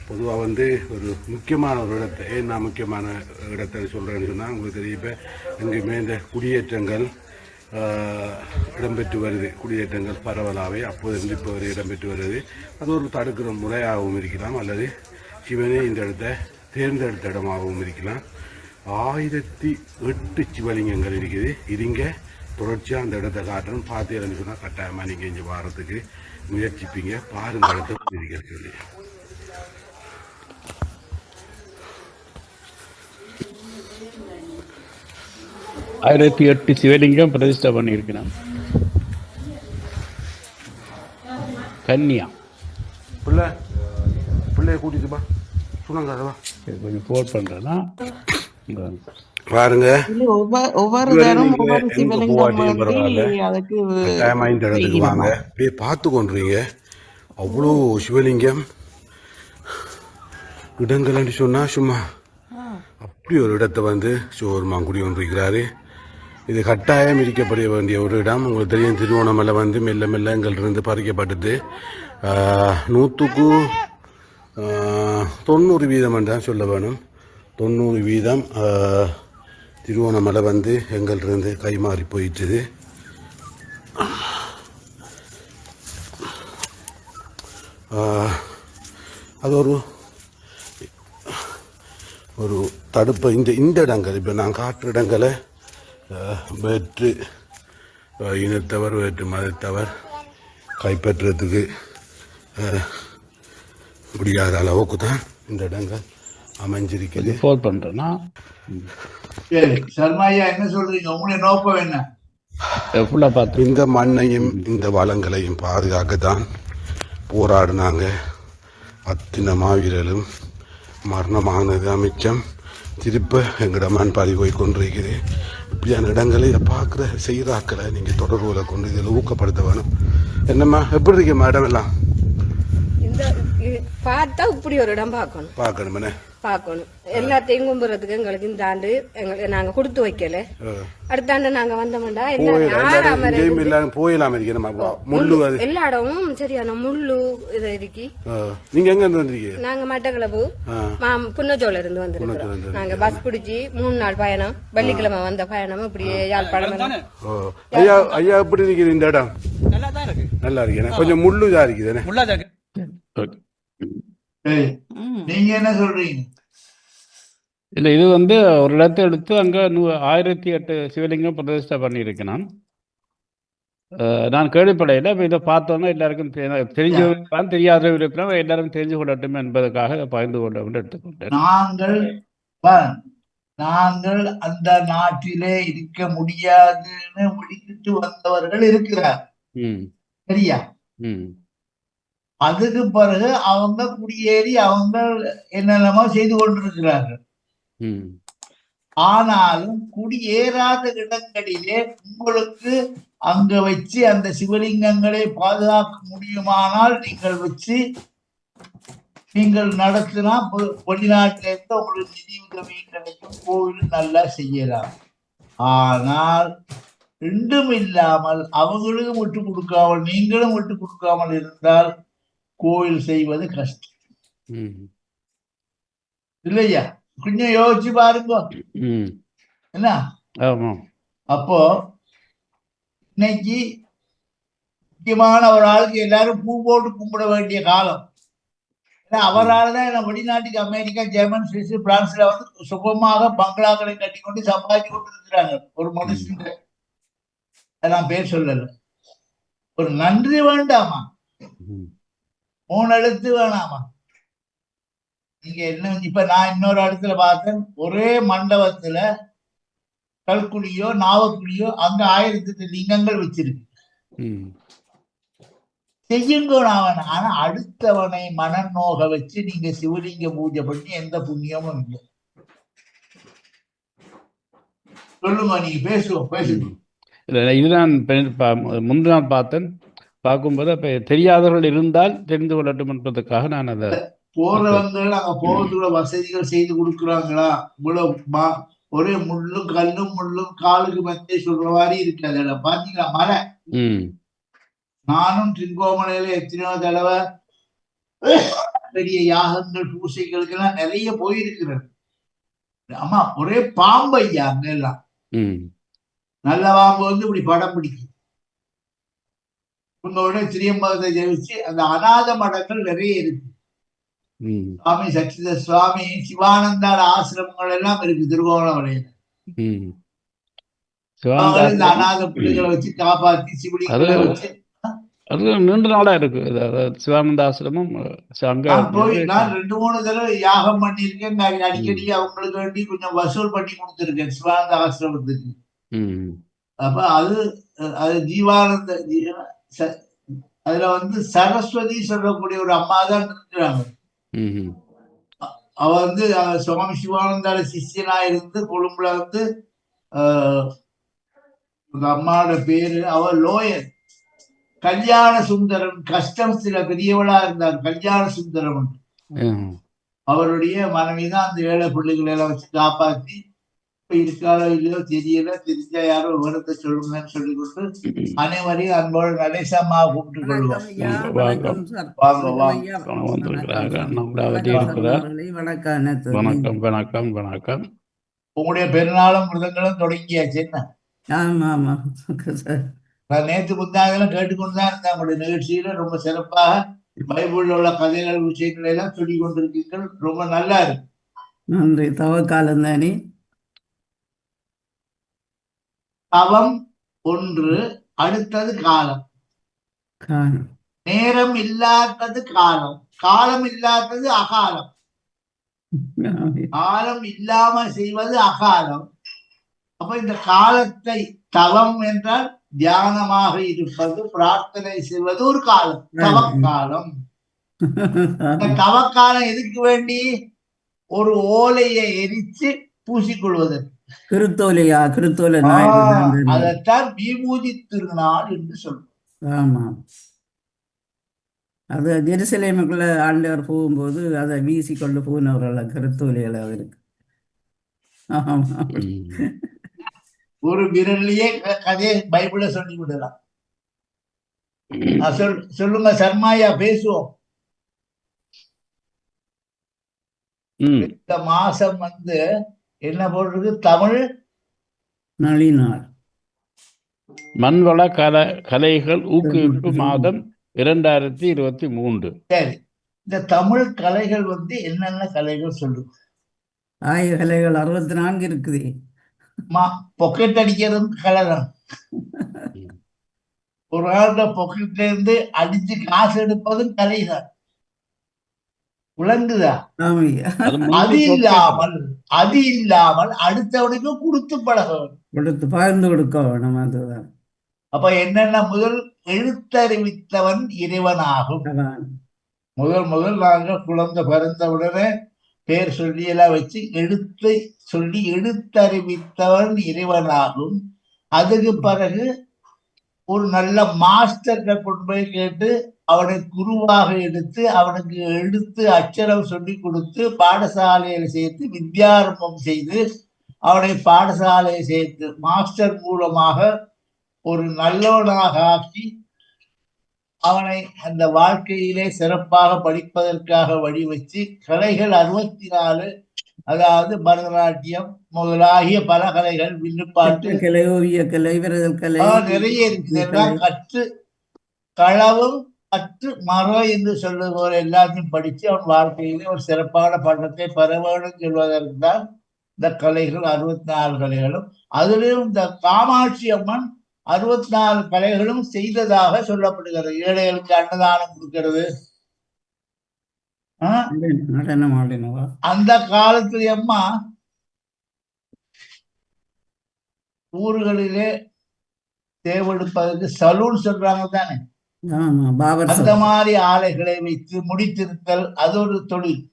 பொதுவாக வந்து ஒரு முக்கியமான ஒரு இடத்தை, ஏன் நான் முக்கியமான இடத்தை சொல்கிறேன்னு சொன்னால் உங்களுக்கு தெரியும், இப்போ எங்கேயுமே இந்த குடியேற்றங்கள் இடம்பெற்று வருது. குடியேற்றங்கள் பரவலாகவே அப்போதிருந்து இப்போ வரை இடம்பெற்று வருது. அது ஒரு தடுக்கிற முறையாகவும் இருக்கலாம், அல்லது சிவனே இந்த இடத்தை தேர்ந்தெடுத்த இடமாகவும் இருக்கலாம். 1008 சிவலிங்கங்கள் இருக்குது. இதுங்க தொடர்ச்சியாக அந்த இடத்தை காட்டணும். பார்த்தீங்கன்னு சொன்னால் கட்டாயமாக நீங்கள் இங்கே வாரத்துக்கு முயற்சிப்பீங்க. பாருங்க இடத்தை இருக்கிற சொல்லி. ஆயிரத்தி 8 சிவலிங்கம் பிரதிஷ்டை பண்ணியிருக்கிறான். கன்னியா பிள்ளைய கூட்டிட்டுப்பா சொன்னாங்க. கொஞ்சம் ஃபோன் பண்ணுறேன்னா பாருங்க, ஒவ்வொரு தரம் ஒவ்வொரு சிவலிங்கம் அதுக்கு இந்த இடத்துக்கு வாங்க. அப்படியே பார்த்து கொண்டுறீங்க. அவ்வளோ சிவலிங்கம் இடங்கள்னு சொன்னா சும்மா அப்படி ஒரு இடத்தை வந்து சோர்மாங்குடி கொண்டிருக்கிறாரு. இது கட்டாயம் இருக்கப்பட வேண்டிய ஒரு இடம். உங்களுக்கு தெரியும், திருவோணமலை வந்து மெல்ல மெல்ல எங்கள்கிட்ட பறிக்கப்பட்டது. 100க்கு 90% தான் சொல்ல வேணும். 90% திருவோணமலை வந்து எங்கள்கிட்ட கைமாறி போயிட்டுது. அது ஒரு தடுப்பை இந்த இடங்கள் இப்போ நான் காட்டுற இடங்களை வேற்று இனத்தவர் வேற்று மதத்தவர் கைப்பற்றுறதுக்கு முடியாத அளவுக்கு தான் இந்த இடங்கள் அமைஞ்சிருக்குது. ஃபோன் பண்ணுறேன்னா சரி சர்மாயா, என்ன சொல்றீங்க? உங்களுடைய நோக்கம் என்ன? ஃபுல்லாக பார்த்து இந்த மண்ணையும் இந்த வளங்களையும் பாதுகாக்கத்தான் போராடினாங்க. அத்தனை மாவீரலும் மரணமானது அமைச்சம் திருப்ப எங்கட மண் பறி போய் கொண்டிருக்குது. இப்படியான இடங்களை பார்க்குற செய்கிறாக்களை நீங்கள் தொடர்புகளை கொண்டு இதில் ஊக்கப்படுத்த வேணும். என்னம்மா, எப்படி இருக்கு மேடம்? எல்லாம் இந்த பார்த்தா இப்படி ஒரு இடம் பார்க்கணும். எல்லாத்தையும் கும்புறதுக்கு எங்களுக்கு இந்த ஆண்டு நாங்க கொடுத்து வைக்கல. அடுத்த ஆண்டு நாங்க வந்தோம்டா போயிடலாம் இருக்கணும். முள்ளு எல்லா இடமும் சரியான முள்ளு இதை இருக்கி. நீங்க எங்க இருந்து வந்திருக்கீங்க? நாங்க மட்டக்களப்பு புன்னஜோல இருந்து வந்திருக்கோம். நாங்க பஸ் பிடிச்சி 3 நாள் பயணம், வெள்ளிக்கிழமை வந்த பயணம். இப்படியே யாழ்ப்பாணம். ஐயா எப்படி இருக்குது இந்த இடம்? நல்லா இருக்கு. கொஞ்சம் முள்ளுதா இருக்குது. நீங்க என்ன சொல்றீங்க? இல்லை, இது வந்து ஒரு இடத்தை எடுத்து அங்கே 1008 சிவலிங்கம் பிரதிஷ்டை பண்ணியிருக்கிறான். நான் கேள்விப்படையில இப்போ இதை பார்த்தோன்னா எல்லாருக்கும் தெரிஞ்சவங்க தெரியாத விருப்பம் எல்லாருக்கும் தெரிஞ்சு கொள்ளட்டும் என்பதற்காக இதை பகிர்ந்து கொண்டு எடுத்துக்கொண்டேன். நாங்கள் அந்த நாட்டிலே இருக்க முடியாதுன்னு முடிக்கிட்டு வந்தவர்கள் இருக்கிறார். சரியா? அதுக்கு பிறகு அவங்க குடியேறி அவங்க என்னென்னமோ செய்து கொண்டிருக்கிறார்கள். ஆனாலும் குடியேறாத இடங்களிலே உங்களுக்கு அங்க வச்சு அந்த சிவலிங்கங்களை பாதுகாக்க முடியுமானால் நீங்கள் வச்சு நீங்கள் நடத்தினா வெளிநாட்டில இருந்து உங்களுக்கு நிதி உதவி கிடைக்கும், கோவில் நல்லா செய்யலாம். ஆனால் ரெண்டும் இல்லாமல் அவங்களும் விட்டு கொடுக்காமல் நீங்களும் விட்டு கொடுக்காமல் இருந்தால் கோயில் செய்வது கஷ்டம் இல்லையா? கொஞ்சம் யோசிச்சு பாருங்க. என்ன அப்போ இன்னைக்கு முக்கியமான ஒரு ஆளுக்கு எல்லாரும் பூ போட்டு கும்பிட வேண்டிய காலம். அவரால் தான் என்ன வெளிநாட்டுக்கு அமெரிக்கா, ஜெர்மன், சுவிஸ், பிரான்ஸ்ல வந்து சுகமாக பங்களாக்களை கட்டி கொண்டு சம்பாதிச்சு கொண்டு இருக்கிறாங்க. ஒரு மனுஷன் நான் பேர் சொல்லல. ஒரு நன்றி வேண்டாமா? 3 எழுத்து வேணாமா? நீங்க என்ன இப்ப நான் இன்னொரு இடத்துல பார்த்தேன், ஒரே மண்டபத்துல கல்குழியோ நாவக்குழியோ அங்க 1008 லிங்கங்கள் வச்சிருக்கு. செய்யுங்க. ஆனா அடுத்தவனை மனநோக வச்சு நீங்க சிவலிங்க பூஜை பண்ணி எந்த புண்ணியமும் இல்லை. சொல்லுங்க, நீங்க பேசுங்க. இதுதான் முன்பு நான் பார்த்தேன். பார்க்கும்போது அப்ப தெரியாதவர்கள் இருந்தால் தெரிந்து கொள்ளட்டும் என்பதற்காக நான் அதை போறவங்க அங்க போறதுக்குள்ள வசதிகள் செய்து கொடுக்குறாங்களா? இவ்வளவு ஒரே முள்ளும் கல்லும் முள்ளும் காலுக்கு மத்திய சொல்ற மாதிரி இருக்காது. பாத்தீங்களா மலை? நானும் திருக்கோமலையில எத்தனையோ தடவை பெரிய யாகங்கள் பூசைகளுக்கு எல்லாம் நிறைய போயிருக்கிறேன். ஆமா, ஒரே பாம்பு ஐயா அங்க எல்லாம். நல்ல பாம்பு வந்து இப்படி படம் பிடிக்கும். உங்களோட திரியம்பகத்தை ஜெயிச்சு அந்த அநாத மடங்கள் நிறைய இருக்கு. சுவாமி சச்சித சுவாமி சிவானந்தாட ஆசிரமங்கள் எல்லாம் இருக்கு திருகோணமலையில. இந்த அநாத பிள்ளைகளை வச்சு காப்பாத்தி சிவலிங்களை வச்சு அது நீண்ட நாளா இருக்கு. சிவானந்த ஆசிரமம் போய் நான் 2-3 தடவை யாகம் பண்ணிருக்கேன். அடிக்கடி அவங்களுக்கு வேண்டி கொஞ்சம் வசூல் பண்ணி கொடுத்துருக்கேன் சிவானந்த ஆசிரமத்துக்கு. அப்ப அது ஜீவானந்த அதுல வந்து சரஸ்வதி சொல்லக்கூடிய ஒரு அம்மா தான் இருக்கிறாங்க. அவ வந்து சுவாமி சிவானந்தால சிஷியனா இருந்து கொழும்புல வந்து அம்மாவோட பேரு அவ லோயர் கல்யாண சுந்தரம். கஷ்டம் சில பெரியவளா இருந்தார் கல்யாண சுந்தரம். அவருடைய மனைவிதான் அந்த 7 பிள்ளைகளை எல்லாம் வச்சு காப்பாத்தி இருக்காளோ இல்லையோ தெரியல. தெரிஞ்சா யாரோ விவரத்தை சொல்லுங்கன்னு சொல்லி கொடுத்து அனைவரையும் அன்போடு நடேசம்மா கூப்பிட்டு கொள்வோம். வணக்கம் வணக்கம் வணக்கம். உங்களுடைய பெருநாளும் மிருதங்களும் தொடங்கியாச்சு என்ன? நான் நேற்று முந்தாங்கெல்லாம் கேட்டுக்கொண்டுதான் இருந்தேன். உங்களுடைய நிகழ்ச்சியில ரொம்ப சிறப்பாக பைபிள்ல உள்ள கதைகள் விஷயங்களை எல்லாம் சொல்லி கொண்டிருக்கீர்கள். ரொம்ப நல்லா இருக்கு. நன்றி. தவக்காலம் தானே. தவம் ஒன்று, அடுத்தது காலம். நேரம் இல்லாதது காலம், காலம் இல்லாதது அகாலம். காலம் இல்லாம செய்வது அகாலம். அப்ப இந்த காலத்தை தவம் என்றால் தியானமாக இருப்பது, பிரார்த்தனை செய்வது ஒரு காலம், தவக்காலம். தவக்காலம் எதுக்கு வேண்டி? ஒரு ஓலையை எரிச்சு பூசிக்கொள்வதற்கு. கிருத்தோலையா? கிருத்தோலை அதைத்தான் விபூதி திருநாள் என்று சொல்றோம். ஆமா, அது ஜெருசலேமுக்குள்ள ஆண்டவர் போகும்போது அதை வீசிக்கொண்டு போனவர்கள் கிருத்தோலைகள் இருக்கு. ஆமா, ஒரு விரல்லையே கதையை பைபிள சொல்லி விடலாம். சொல்லுங்க சர்மாயா, பேசுவோம். இந்த மாசம் வந்து என்ன போடுறது? தமிழ் நளினார் மண்வள கலைகள் ஊக்குவிப்பு மாதம் 2023. சரி, இந்த தமிழ் கலைகள் வந்து என்னென்ன கலைகள் சொல்லுங்க? கலைகள் 64 இருக்குது. பொக்கெட் அடிக்கிறது கலை தான். ஒரு ஆளுடைய பொக்கெட்ல இருந்து அடிச்சு காசு எடுப்பதும் கலைதான். விளங்குதா? ஆமையா அது முந்தி அது pocket. இல்லாமல் அடுத்தவனுக்கு கொடுத்து பழக வேண்டும். கொடுத்து பகிர்ந்து கொடுக்க வேணும். அதுதான் அப்ப என்னென்ன முதல் எழுத்தறிவித்தவன் இறைவனாகும். அதான். முதல் நாங்கள் குழந்தை பிறந்தவுடனே பேர் சொல்லி எல்லாம் வச்சு எழுத்தை சொல்லி எழுத்தறிவித்தவன் இறைவனாகும். அதுக்கு பிறகு ஒரு நல்ல மாஸ்டர்கிட்ட கொண்டு போய் கேட்டு அவனை குருவாக எடுத்து அவனுக்கு எழுத்து அச்சரம் சொல்லி கொடுத்து பாடசாலையில் சேர்த்து வித்யாரம்பம் செய்து அவனை பாடசாலையை சேர்த்து மாஸ்டர் மூலமாக ஒரு நல்லவனாக ஆக்கி அவனை அந்த வாழ்க்கையிலே சிறப்பாக படிப்பதற்காக வழி வச்சு கலைகள் 64, அதாவது பரதநாட்டியம் முதலாகிய பல கலைகள், வில்லுப்பாட்டு, கலை, ஓவிய கலை, விரதல் கலை நிறைய இருக்கு. இதெல்லாம் கற்று களவும் கற்று மர என்று சொல்லுவோர் எல்லாத்தையும் படிச்சு அவன் வாழ்க்கையிலே ஒரு சிறப்பான பட்டத்தை பெற வேண்டும் சொல்வதற்கு தான் இந்த கலைகள் 64 கலைகளும். அதிலும் இந்த காமாட்சி அம்மன் 64 கலைகளும் செய்ததாக சொல்லப்படுகிறது. ஏழைகளுக்கு அன்னதானம் கொடுக்கிறது. நடனம் ஆடினவா அந்த காலத்துல அம்மா ஊர்களிலே தேவெடுப்பதற்கு சலூன் சொல்றாங்க தானே, அந்த மாதிரி ஆலைகளை வைத்து முடித்திருத்தல் அது ஒரு தொழில்.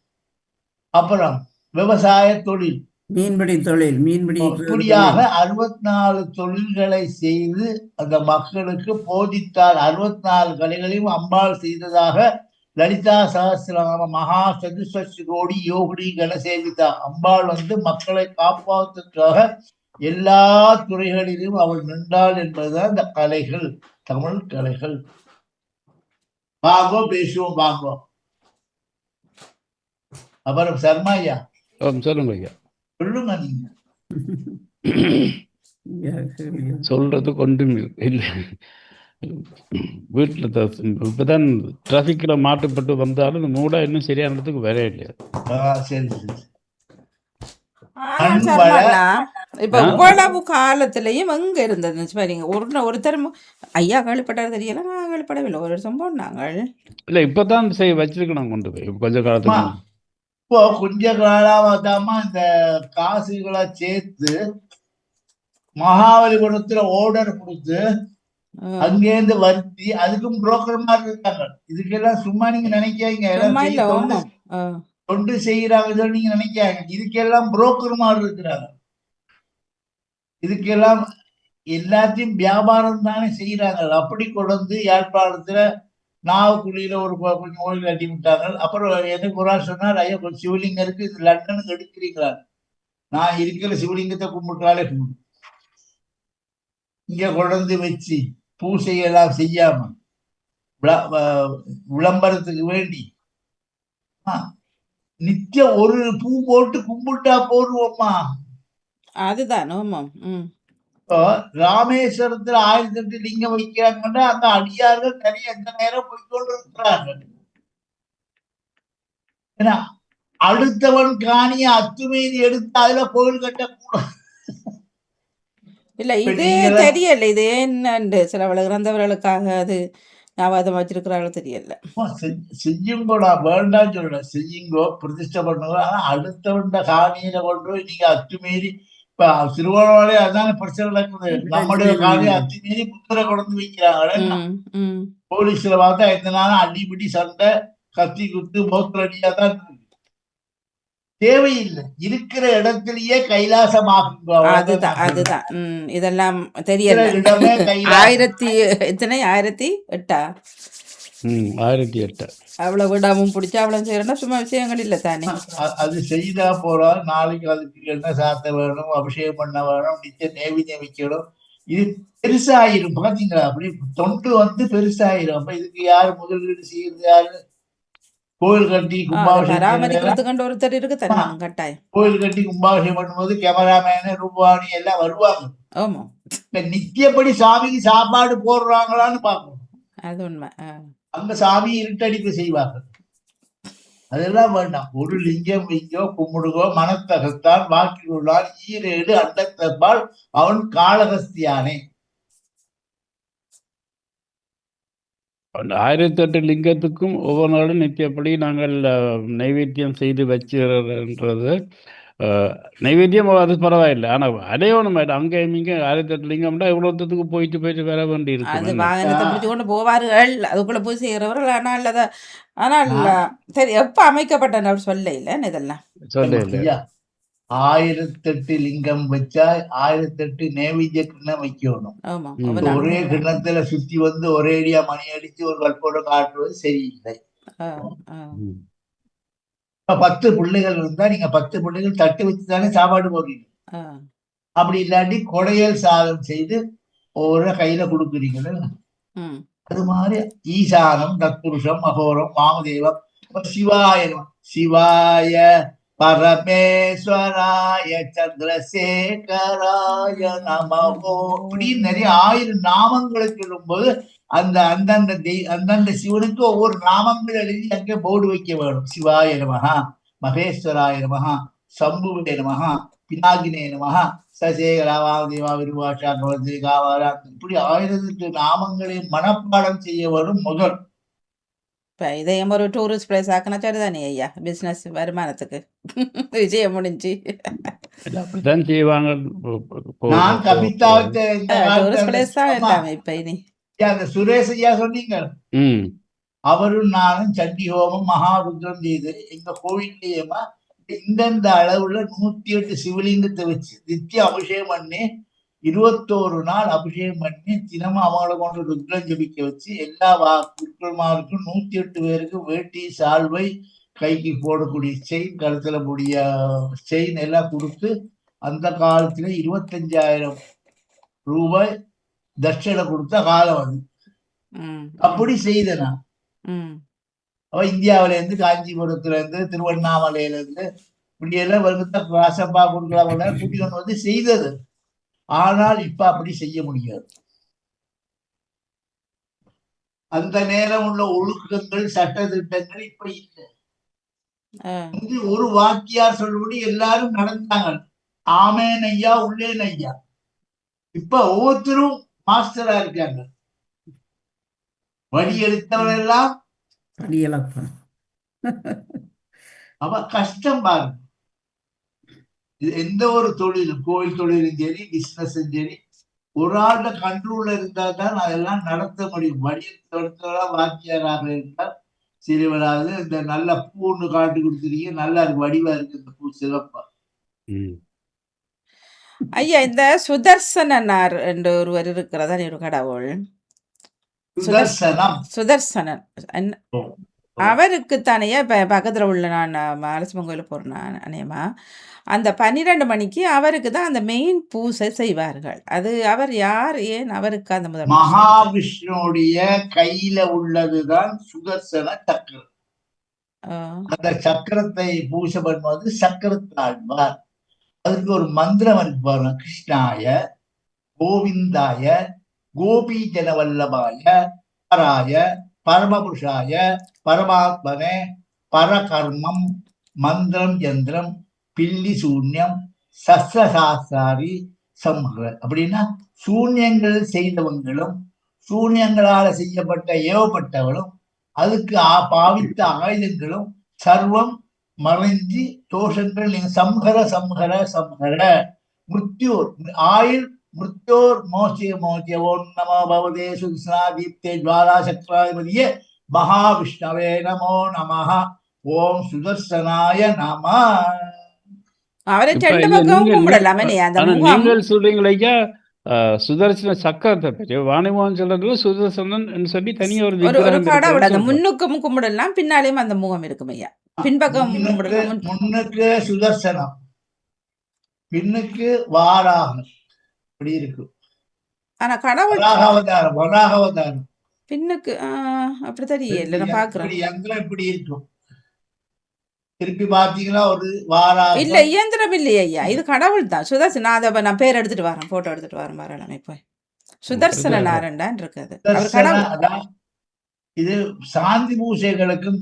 அப்புறம் விவசாய தொழில், மீன்பிடி தொழில், இப்படியாக 64 தொழில்களை செய்து அந்த மக்களுக்கு போதித்தார். 64 கலைகளையும் அம்பாள் செய்ததாக லலிதா சகஸ்ரநாம மகா சதுசஷ்டி கோடி யோகினி கணசேவிதா. அம்பாள் மக்களை காப்பாற்றுவதற்காக எல்லா துறைகளிலும் அவள் நின்றாள் என்பதுதான் இந்த கலைகள், தமிழ் கலைகள். வாங்கோ பேசுவோம், வாங்கோ. அப்புறம் சர்மா ஐயா சொல்லுங்க ஐயா. சொல்லுங்க. நீங்க சொல்றது கொண்டும் இல்லை. வீட்டில் இப்பதான் டிராஃபிக்ல மாட்டுப்பட்டு வந்தாலும் இந்த மூடா இன்னும் சரியான இடத்துக்கு வரவே இல்லையா? சரி சரி. இப்ப இவ்வளவு காலத்திலயும் எங்க இருந்தது பாருங்க. ஒருத்தர் ஐயா கேள்விப்பட்டாரு தெரியல, நான் கேள்விப்படவில்லை. ஒரு சம்பவம் நாங்கள் இல்ல இப்பதான் வச்சிருக்கணும் கொண்டு போய் கொஞ்ச காலத்துக்கு. இப்போ கொஞ்ச காலமாதாமா இந்த காசுகளை சேர்த்து மகாபலிபுரத்துல ஆர்டர் கொடுத்து அங்கேருந்து வருத்தி அதுக்கும் புரோக்கர் மாதிரி இருக்காங்க. இதுக்கெல்லாம் சும்மா நீங்க நினைக்காங்க தொண்டு செய்யறாங்க நீங்க நினைக்காங்க. இதுக்கெல்லாம் புரோக்கர் மாதிரி இருக்கிறாங்க. இதுக்கெல்லாம் எல்லாத்தையும் வியாபாரம் தானே செய்யறாங்க. அப்படி கொண்டு யாழ்ப்பாணத்துல நாவக்குழியில ஒரு கொஞ்சம் கோயில் கட்டி விட்டாங்க. அப்புறம் எனக்கு ஒரு ஆள் சொன்னார், ஐயா கொஞ்சம் சிவலிங்கம் இருக்கு, இது லண்டனுக்கு எடுக்கிறீங்களா? நான் இருக்கிற சிவலிங்கத்தை கும்பிட்டாலே கும்பிடு, இங்க கொண்டு வச்சு பூசையெல்லாம் செய்யாம விளம்பரத்துக்கு வேண்டி நித்தியம் ஒரு பூ போட்டு கும்பிட்டா போடுவோம்மா. அதுதான். இப்போ ராமேஸ்வரத்துல 1008 லிங்கம் வைக்கிறாங்கன்னா அந்த அடியார்கள் நிறைய எந்த நேரம் போய்கொண்டு இருக்கிறார்கள். ஏன்னா அடுத்தவன் காணிய அத்துமீறி எடுத்து அதுல கோயில் கட்டக்கூடாது. இல்ல இது தெரியல, இது என்னண்டு சில இறந்தவர்களுக்காக அது ஞாபகம் வச்சிருக்கிறார்கள் தெரியல. செஞ்சுங்கோடா, வேண்டாம் சொல்ல, செய்யுங்கோ, பிரதிஷ்டை பண்ணுங்க. ஆனா அடுத்தவன் காணியில கொண்டு போய் நீங்க அத்துமீறி, இப்ப திருவண்ணாமலை அதான பிரச்சனை நடக்குது. நம்முடைய காணியை அத்துமீறி புத்தரை கொண்டு வைக்கிறாங்க. போலீஸ்ல பார்த்தா எந்த நாளும் அடிபிடி சண்டை, கத்தி குத்து, போத்தல் அடியா தான் இருக்கு. தேவையில்லை, இருக்கிற இடத்திலேயே கைலாசமாகுங்க. அதுதான் அதுதான். இதெல்லாம் தெரியல. 1008 அவ்வளவு விடாமும் பிடிச்சா அவ்வளவு செய்யறா சும்மா விஷயங்கள் இல்ல தானே. அது செய்தா போறா, நாளைக்கு அதுக்கு என்ன சாத்த வேணும், அபிஷேகம் பண்ண வேணும், நித்திய நைவேத்தியம் வைக்கணும். இது பெருசாயிரும் பாத்தீங்களா? அப்படி தொண்டு பெருசாயிரும். அப்ப இதுக்கு யாரு முதலீடு செய்யறது? யாரு கோயில் கட்டி கும்பாபிஷேகம் ஒருத்தர் இருக்கு கட்டாயம். கோயில் கட்டி கும்பாபிஷேகம் பண்ணும்போது கேமராமேனு ரூபாணி எல்லாம் வருவாங்க. ஆமா, நித்தியப்படி சாமிக்கு சாப்பாடு போடுறாங்களான்னு பாக்கணும். அது உண்மை. அங்க சாமி இருட்டடிப்பு செய்வாங்க. அதெல்லாம் வேண்டாம். ஒரு லிங்கம் வைங்கோ, கும்பிடுகோ, மனத்தகத்தான் வாக்கில் உள்ளான் ஈரேடு அண்டத்தப்பால் அவன் காளகஸ்தியானே. அந்த 1008 லிங்கத்துக்கும் ஒவ்வொரு நாளும் நித்தியப்படி நாங்கள் நைவேத்தியம் செய்து வச்சுன்றது நைவேத்தியம் அது பரவாயில்லை. ஆனால் அடையணும் அங்கே இங்கே 1008 லிங்கம்னா இவ்வளோத்துக்கு போயிட்டு போயிட்டு வர வேண்டி அது இருக்கும். வாகனத்தை பிடிச்சு கொண்டு போவார்கள், அதுக்குள்ள போய் செய்கிறவர்கள். ஆனால் ஆனால் சரி, எப்ப அமைக்கப்பட்ட சொல்ல இல்லைன்னு இதெல்லாம் சொல்ல இல்லை. ஐயா 1008 லிங்கம் வச்சா 1008 நைவேத்திய கிண்ணம் வைக்கணும். ஆமா ம். அவன் ஒரே கிண்ணத்துல சுத்தி வந்து ஒரேடியா மணி அடிச்சு ஒரு கற்போட காட்டுவது சரியில்லை. ம். இப்ப 10 பிள்ளைகள் இருந்தா நீங்க 10 பிள்ளைகள் தட்டு வச்சுதானே சாப்பாடு போடுறீங்க. அப்படி இல்லாட்டி கொடையல் சாதம் செய்து ஒவ்வொரு கையில கொடுக்குறீங்களா. அது மாதிரி ஈசானம், தத்புருஷம், அகோரம், வாமதேவம், சிவாய நம, சிவாய பரமேஸ்வராய சந்திரசேகராய நமோ அப்படின்னு நிறைய 1000 நாமங்களை சொல்லும்போது அந்தந்த சிவனுக்கு ஒவ்வொரு நாமங்கள் எழுதி அங்கே போர்டு வைக்க வேணும். சிவாய நமஹா, மகேஸ்வராய நமஹா, சம்புவே நமஹா, பினாகினே நமஹா, சசேகரா, வாமதேவா, விருவாஷா, கவர்த்தி, காவாரா, இப்படி 1008 நாமங்களை மனப்பாடம் செய்ய வேணும் முதல். இப்போ இதையும் ஒரு டூரிஸ்ட் பிளேஸ் ஆக்கினா சரிதானே ஐயா, பிஸ்னஸ் வருமானத்துக்கு விஜயம் முடிஞ்சு அப்படித்தான் செய்வாங்க. நான் கவிதாவத்தை டூரிஸ்ட் பிளேஸ் தான் எல்லாமே. இப்போ இனி அந்த சுரேஷ் ஐயா சொன்னீங்க, அவரும் நானும் சண்டி ஹோமம் மகாருத்ரம் செய்து எங்க கோவில்லையேமா இந்தந்த அளவுல 108 சிவலிங்கத்தை வச்சு நித்திய அபிஷேகம் பண்ணி 21 நாள் அபிஷேகம் பண்ணி தினமும் அவங்கள கொண்டு ருத்ரம் ஜபிக்க வச்சு எல்லா குருக்கள்மாருக்கும் 108 பேருக்கு வேட்டி, சால்வை, கைக்கு போடக்கூடிய செயின், கழுத்துல கூடிய செயின் எல்லாம் கொடுத்து அந்த காலத்துல 25,000 ரூபாய் தட்சணை கொடுத்த காலம் அது. அப்படி செய்தனா அவ இந்தியாவில இருந்து, காஞ்சிபுரத்துல இருந்து, திருவண்ணாமலையில இருந்து இப்படியெல்லாம் வருத்த ராசப்பா கொடுக்கலாம் கூட்டி கொண்டு வந்து செய்தது. ஆனால் இப்ப அப்படி செய்ய முடியாது. அந்த நேரம் உள்ள ஒழுக்கங்கள், சட்ட திட்டங்கள் இப்ப இல்லை. ஒரு வாக்கியார் சொல்லுபடி எல்லாரும் நடந்தாங்க, ஆமேன் ஐயா, உள்ளேன் ஐயா. இப்ப ஒவ்வொருத்தரும் மாஸ்டரா இருக்காங்க. வழி எடுத்தவன் எல்லாம் அவ கஷ்டம் பாருங்க. இது எந்த ஒரு தொழிலும், கோயில் தொழிலும் சரி, பிசினஸும் சரி, ஒரு ஆள்ல கண்ட்ரோல்ல இருந்தா தான் அதெல்லாம் நடத்த முடியும். வடிவெடுத்தவர்களா வாக்கியாராக இருந்தால் சிறுவராது. இந்த நல்ல பூ ஒண்ணு காட்டி கொடுத்துருக்கீங்க, நல்லா இருக்கு, வடிவா இருக்கு இந்த பூ, சிறப்பா. ஐயா, இந்த சுதர்சனார் என்று ஒருவர் இருக்கிறதா ஒரு கடவுள், சுதர்சனன், அவருக்கு தானேயா இப்ப பக்கத்துல உள்ள நான் மலசிமன் கோயிலுக்கு போறேன் அநேகமா அந்த 12 மணிக்கு அவருக்கு தான் அந்த மெயின் பூசை செய்வார்கள். அது அவர் யார், ஏன் அவருக்கு அந்த முதல் மகாவிஷ்ணுடைய கையில உள்ளதுதான் சுதர்சன சக்கரம். அந்த சக்கரத்தை பூசை பண்ணுவது சக்கரத்தாழ்வார். அதுக்கு ஒரு மந்திரம் இருக்கு பாருங்க, கிருஷ்ணாய கோவிந்தாய கோபி ஜனவல்லபாய பராய பரமபுருஷாய பரமாத்மனே பரகர்மம் மந்திரம் யந்திரம் பில்லி சூன்யம் சஸ்திரசாஸ்திராரி சம்ஹர. அப்படின்னா சூன்யங்கள் செய்தவங்களும் சூன்யங்களால செய்யப்பட்ட ஏவப்பட்டவளும் அதுக்கு பாவித்த ஆயுதங்களும் சர்வம் மறைஞ்சி தோஷங்கள் நீங்க சம்ஹர சம்ஹர சம்ஹர. மிருத்யோர் ஆயுள் மிருத்யோர் மோசிய மோசிய ஓம் நமோ பவதே சுகிருஷ்ணா தீப்தே ஜுவாலா சக்கராதிபதியே மகாவிஷ்ணவே நமோ நமஹ ஓம் சுதர்சனாய நம. அவரை ரெண்டு பக்கம் கும்பிடலாமே. நீங்கள் சொல்றீங்களா ஐயா சுதர்சன சக்கரத்தை பற்றி, வாணிமோகன் சொல்றதுல சுதர்சனன் சொல்லி தனியா ஒரு கடவுள். அந்த முன்னுக்கும் கும்பிடலாம், பின்னாலேயும் அந்த முகம் இருக்கும் ஐயா. பின்பக்கம் கும்பிடலாம். முன்னுக்கு சுதர்சனம், பின்னுக்கு வாராகம், அப்படி இருக்கு. ஆனா கடவுள் வராகாவதாரம், வராகாவதாரம் பின்னுக்கு அப்படி தெரியல, நான் பாக்குறேன். இப்படி இருக்கும். திருப்பி பாத்தீங்கன்னா ஒரு வாராகம் இல்ல, இயந்திரம் இல்லையா ஐயா, இது கடவுள் தான். சுதர்சன, நான் பேர் எடுத்துட்டு வரேன், போட்டோ எடுத்துட்டு வரேன், வரலாமே போய். சுதர்சன நாரண்டான் இருக்காது. இது சாந்தி பூசைகளுக்கும்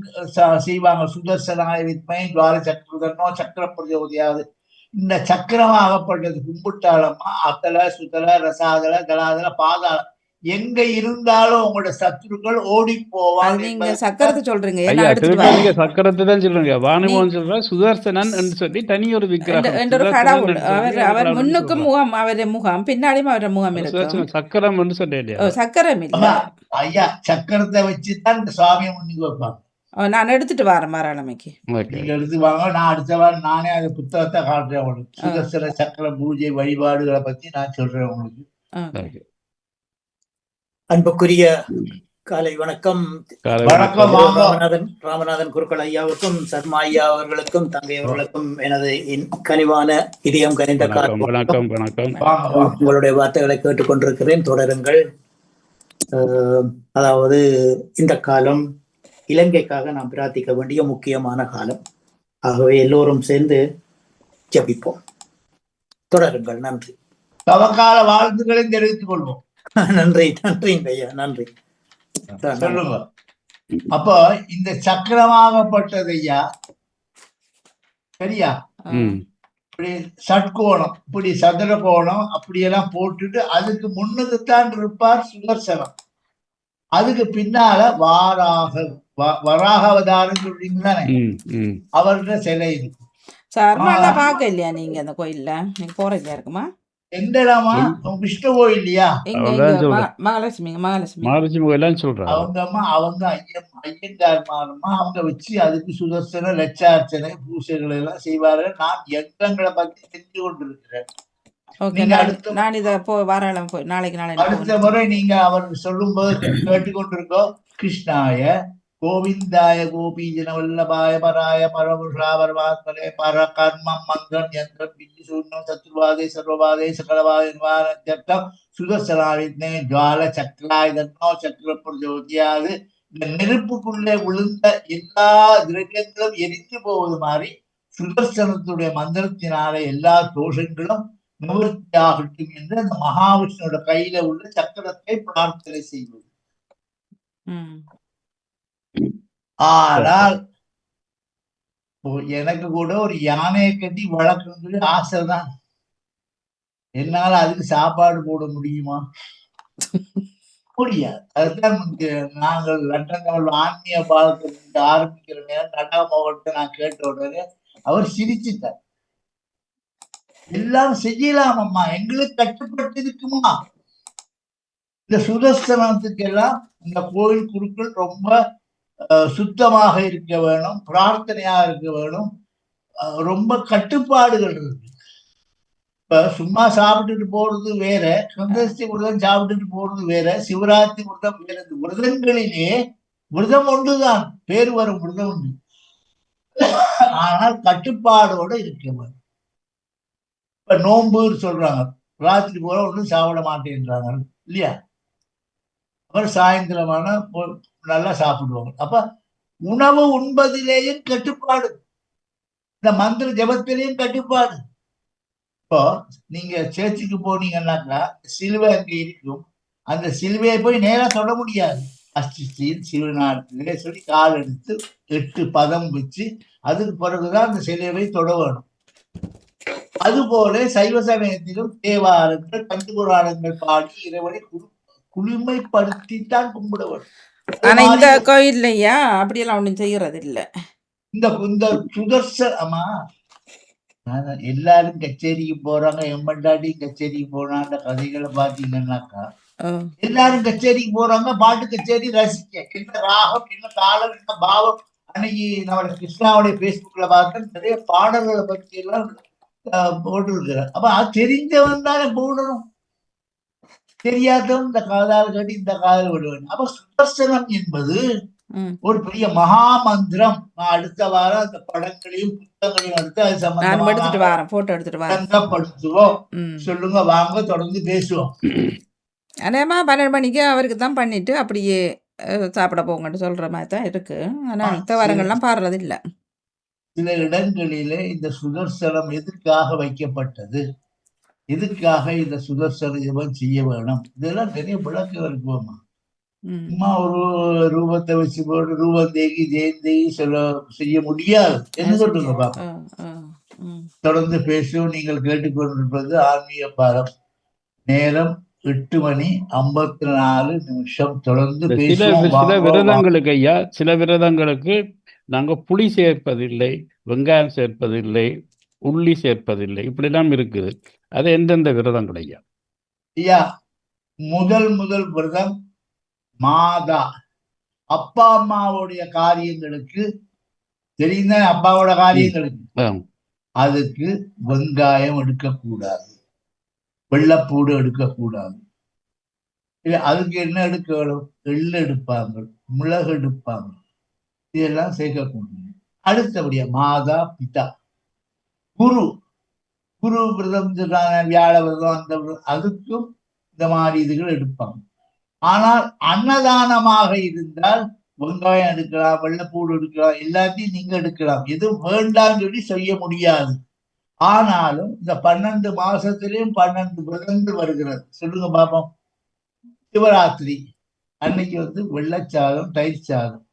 செய்வாங்க. சுதர்சனாய வித்மஹி ஜுவால சக்கரதன்னோ சக்கர பிரஜோதயாது. இந்த சக்கரமாகப்பட்டது கும்பிட்டாலமா அத்தல சுத்தல ரசாதல தலாதல பாதாள எங்க இருந்தாலும் உங்களோட சத்துருக்கள் ஓடி அது போவான் நீங்க என்பதை சக்கரத்தை சொல்றீங்க, ஏன்னா ஐயா எடுத்துட்டு திருப்ப வாரேன். நீங்க சக்கரத்தை தான் சொல்றீங்க. நீ வானுமோகன் சொல்ற சுதர்சனன் என்று சொல்லி தனி ஒரு விக்கிரகம் என்ற ஒரு சுதர்சனன் கடவுள், என்று சொல்லி அவர் ஒரு அவர் கடவுள்னு முன்னுக்கும் சொல்றான். முகம், அவருடைய முகம் பின்னாடியும் அவருடைய முகம் அது இருக்கும். சுதர்சன சக்கரம் என்று சொல்ல இல்லையா? சக்கரம் இல்ல. ஆமா ஐயா சக்கரத்தை வச்சுதான் இந்த சுவாமியை முன்னுக்கு வைப்பாங்க. நான் எடுத்துட்டு வரேன் மராளமைக்கு. ஓகே நீங்க எடுத்து வாங்க, நான் அடுத்த வாரம் நானே அந்த புத்தகத்தை காட்டுறேன் உங்களுக்கு. சுதர்சன சக்கர பூஜை வழிபாடுகளை பத்தி நான் சொல்றேன் உங்களுக்கு. ஓகே. அன்புக்குரிய காலை வணக்கம். காலை வணக்கம். வணக்கம். ராமநாதன் குருக்கள் ஐயாவுக்கும் சர்மா ஐயா அவர்களுக்கும் தங்கை அவர்களுக்கும் எனது கனிவான இதயம் கனிந்த வணக்கம் வணக்கம் வணக்கம். வாங்க, வாங்க. உங்களுடைய வார்த்தைகளை கேட்டுக்கொண்டிருக்கிறேன். தொடருங்கள். அதாவது இந்த காலம் இலங்கைக்காக நாம் பிரார்த்திக்க வேண்டிய முக்கியமான காலம். ஆகவே எல்லோரும் சேர்ந்து ஜெபிப்போம். தொடருங்கள். நன்றி. தவக்கால வாழ்த்துக்களை தெரிவித்துக் கொள்வோம். நன்றி நன்றிங்க ஐயா, நன்றி. சொல்லுங்க. அப்போ இந்த சக்கரமாகப்பட்டது ஐயா சரியா, ம் இப்படி சட்கோணம், இப்படி சதுர கோணம் அப்படியெல்லாம் போட்டுட்டு அதுக்கு முன்னுக்குத்தான் இருப்பார் சுதர்சனம். அதுக்கு பின்னால வராக அவதாரம் சொல்றீங்க தானே, ம் ம் அவர்கிட்ட சிலை இருக்கு. சர்மாலாம் பார்க்க இல்லையா நீங்க அந்த கோயில்ல? நீங்க போற இல்லையா இருக்குமா? எந்த இடமா? விஷ்ணு கோயில் இல்லையா? இங்க அதான் இங்க சொல்றேன். மகாலட்சுமி மகாலட்சுமி. மகாலட்சுமி எல்லாம் சொல்றாங்க. அவங்க அம்மா அவங்க ஐயங்கார்மாரம்மா அவங்க வச்சு அதுக்கு சுதர்சன லட்சார்ச்சனை பூசைகளை எல்லாம் செய்வார்கள். நான் யந்திரங்களை பத்தி தெரிஞ்சு கொண்டிருக்கிறேன். ஓகே, நீங்க அடுத்த நான் இதை வாராளம் போய் நாளைக்கு அடுத்த முறை நீங்க அவர் சொல்லும் போது கேட்டுக்கொண்டிருக்கோம். கிருஷ்ணாய கோவிந்தாய கோபீஜன வல்லபாய பராய பரமுஷா பரமாத்மனே பர கர்மம் மந்திரம் யந்திரம் பிஜி சூன்யம் சத்ருவாதே சர்வவாதே சகலவாத நிவாரணம் சுதர்சனாவித்னே ஜுவால சக்கராயுதனோ சக்கர பிரஜோதியாது. இந்த நெருப்புக்குள்ளே விழுந்த எல்லா திரவியங்களும் எரிந்து போவது மாதிரி சுதர்சனத்துடைய மந்திரத்தினாலே எல்லா தோஷங்களும் நிவர்த்தி ஆகட்டும் என்று அந்த மகாவிஷ்ணுவோட கையில உள்ள சக்கரத்தை பிரார்த்தனை செய்வது. ஆனால் எனக்கு கூட ஒரு யானையை கட்டி வளர்க்கணும்னு ஆசைதான். என்னால அதுக்கு சாப்பாடு போட முடியுமா? முடியாது. அதுதான் நாங்கள் லண்டன் ஆன்மீக பாலத்தை ஆரம்பிக்கிற நேரம் நடா மோகத்தை நான் கேட்ட உடனே அவர் சிரிச்சுட்டார். எல்லாம் செய்யலாம் அம்மா, எங்களுக்கு கட்டுப்பட்டு இருக்குமா? இந்த சுதர்சனத்துக்கு எல்லாம் இந்த கோயில் குருக்கள் ரொம்ப சுத்தமாக இருக்க வேணும், பிரார்த்தனையா இருக்க வேணும், ரொம்ப கட்டுப்பாடுகள் இருக்கு. இப்ப சும்மா சாப்பிட்டுட்டு போறது வேற, சந்தோஷி விரதம் சாப்பிட்டுட்டு போறது வேற, சிவராத்திரி விரதம் வேற. விரதங்களிலே விரதம் ஒன்றுதான், பேர் வரும் விரதம் உண்டு, ஆனால் கட்டுப்பாடோட இருக்க வேணும். இப்ப நோம்புன்னு சொல்றாங்க, ராத்திரி போல ஒன்றும் சாப்பிட மாட்டேன்றாங்க இல்லையா? அப்புறம் சாயந்தரமான நல்லா சாப்பிடுவாங்க. அப்ப உணவு உண்பதிலேயும் கட்டுப்பாடு, இந்த மந்திர ஜபத்திலேயும் கட்டுப்பாடு. இப்போ நீங்க சேர்ச்சுக்கு போனீங்கன்னாக்கா சிலுவை அங்க இருக்கும், அந்த சிலுவையை போய் நேரா தொட முடியாது. அஷ்டிஸ்ரீன் சிவநாட்டிலே சொல்லி கால் எடுத்து 8 பதம் வச்சு அதுக்கு பிறகுதான் அந்த சிலுவை தொட வேணும். அதுபோல சைவ சமயத்திலும் தேவாரங்கள் கந்துபுராணங்கள் பாடி இறைவனை குளிமைப்படுத்தித்தான் கும்பிட வேண்டும். ஆனா இந்த கோயில்லையா அப்படியெல்லாம் ஒண்ணும் செய்யறது இல்ல. இந்த சுதர்சனமா எல்லாரும் கச்சேரிக்கு போறாங்க, எம்பண்டாடி கச்சேரிக்கு போனான்ற கதைகளை பாத்தீங்கன்னாக்கா எல்லாரும் கச்சேரிக்கு போறாங்க, பாட்டு கச்சேரி ரசிக்க, என்ன ராகம் என்ன தாளம் என்ன பாவம். அன்னைக்கு நம்ம கிருஷ்ணாவுடைய பேஸ்புக்ல பார்த்தா நிறைய பாடல்களை பற்றி எல்லாம் போட்டு இருக்கிறார். அப்ப அது தெரிஞ்சவன் தானே போடணும், தெரியாதவன் இந்த காதால் கட்டி இந்த காதல் விடுவேன். அப்ப சுதர்சனம் என்பது ஒரு பெரிய மகா மந்திரம். நான் அடுத்த வாரம் அந்த படங்களையும் புத்தகங்களையும் எடுத்து அது சம்பந்தப்படுத்துவோம். சொல்லுங்க, வாங்க தொடர்ந்து பேசுவோம். அதேமா 12 மணிக்கு அவருக்கு தான் பண்ணிட்டு அப்படியே சாப்பிட போங்கன்னு சொல்ற மாதிரி தான் இருக்கு. ஆனா அடுத்த வாரங்கள்லாம் பாடுறது இல்லை. சில இடங்களிலே இந்த சுதர்சனம் எதுக்காக வைக்கப்பட்டது, எதுக்காக இந்த சுதர்சன ஜபம் செய்ய வேணும், இதெல்லாம் நிறைய விளக்கம் இருக்குமா. சும்மா ஒரு ரூபத்தை வச்சு போட்டு ரூபம் தேகி ஜெயந்தேகி செய்ய முடியாது. என்ன சொல்லுங்க பாப்பா. தொடர்ந்து பேசும். நீங்கள் கேட்டுக்கொண்டிருப்பது ஆன்மீக பாலம். நேரம் 8:54 தொடர்ந்து சில பேசுவோம். சில வாங்க, வாங்க. விரதங்களுக்கு ஐயா, சில விரதங்களுக்கு நாங்க புளி சேர்ப்பதில்லை, வெங்காயம் சேர்ப்பதில்லை, உள்ளி சேர்ப்பதில்லை, இப்படிலாம் இருக்குது. அது எந்தெந்த விரதங்கள் ஐயா? ஐயா, முதல் விரதம் மாதா அப்பா அம்மாவுடைய காரியங்களுக்கு தெரியுங்க. அப்பாவோட காரியங்களுக்கு ஆம். அதுக்கு வெங்காயம் எடுக்கக்கூடாது, வெள்ளைப்பூடு எடுக்கக்கூடாது. இல்ல, அதுக்கு என்ன எடுக்கணும்? எள்ளு எடுப்பாங்க, மிளகு எடுப்பாங்க, இதெல்லாம் சேர்க்கக்கூடாது. அடுத்தபடியா மாதா பிதா குரு விரதம் சொல்றாங்க, வியாழ விரதம், அந்த விரதம், அதுக்கும் இந்த மாதிரி இதுகள் எடுப்பாங்க. ஆனால் அன்னதானமாக இருந்தால் வெங்காயம் எடுக்கலாம், வெள்ளைப்பூடு எடுக்கலாம், எல்லாத்தையும் நீங்க எடுக்கலாம். எதுவும் வேண்டாம் சொல்லி செய்ய முடியாது. ஆனாலும் இந்த 12 மாசத்திலையும் 12 விரதங்கள் வருகிறது. சொல்லுங்க பாப்போம். சிவராத்திரி அன்னைக்கு வெள்ளைச்சாதம், தயிர் சாதம்,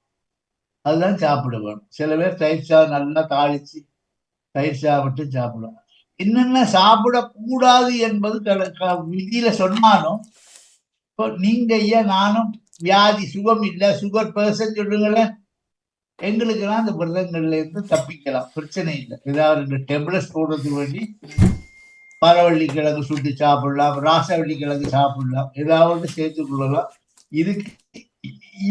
அதுதான் சாப்பிட வேணும். சில பேர் தயிர் சாதம் நல்லா தாளிச்சு தயிர் சாப்பிட்டு சாப்பிடுவாங்க. என்னென்ன சாப்பிடக்கூடாது என்பது விதியில சொன்னாலும், இப்போ நீங்க ஐயா நானும் வியாதி சுகம் இல்லை, சுகர் பெர்சன் சொல்லுங்களேன், எங்களுக்கெல்லாம் அந்த விரதங்கள்ல இருந்து தப்பிக்கலாம், பிரச்சனை இல்லை. ஏதாவது 2 டெப்லெட்ஸ் போடுறதுக்கு வேண்டி மரவள்ளி கிழங்கு சுட்டு சாப்பிடலாம், ராசவள்ளி கிழங்கு சாப்பிடலாம், ஏதாவது சேர்த்துக் கொள்ளலாம். இதுக்கு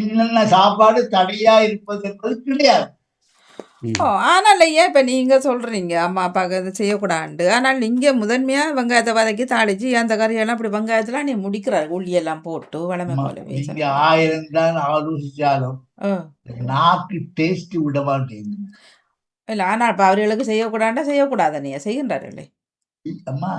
என்னென்ன சாப்பாடு தடையா இருப்பது என்பது கிடையாது. ஆனால் ஐயா இப்போ நீங்கள் சொல்கிறீங்க அம்மா அப்பாவுக்கு அதை செய்யக்கூடாது. ஆனால் நீங்கள் முதன்மையாக வெங்காயத்தை வதக்கி தாளிச்சு அந்த கறியெல்லாம் அப்படி வெங்காயத்தெல்லாம் நீ முடிக்கிறாரு, உள்ளியெல்லாம் போட்டு வளமை போலவே. நீங்க 1000 தான் ஆலோசிச்சாலும் நாக்கு டேஸ்ட் விட மாட்டேங்குது. இல்லை, ஆனால் இப்போ அவர்களுக்கு செய்யக்கூடாண்டா செய்யக்கூடாது, நீ செய்கின்றார்களே அம்மா.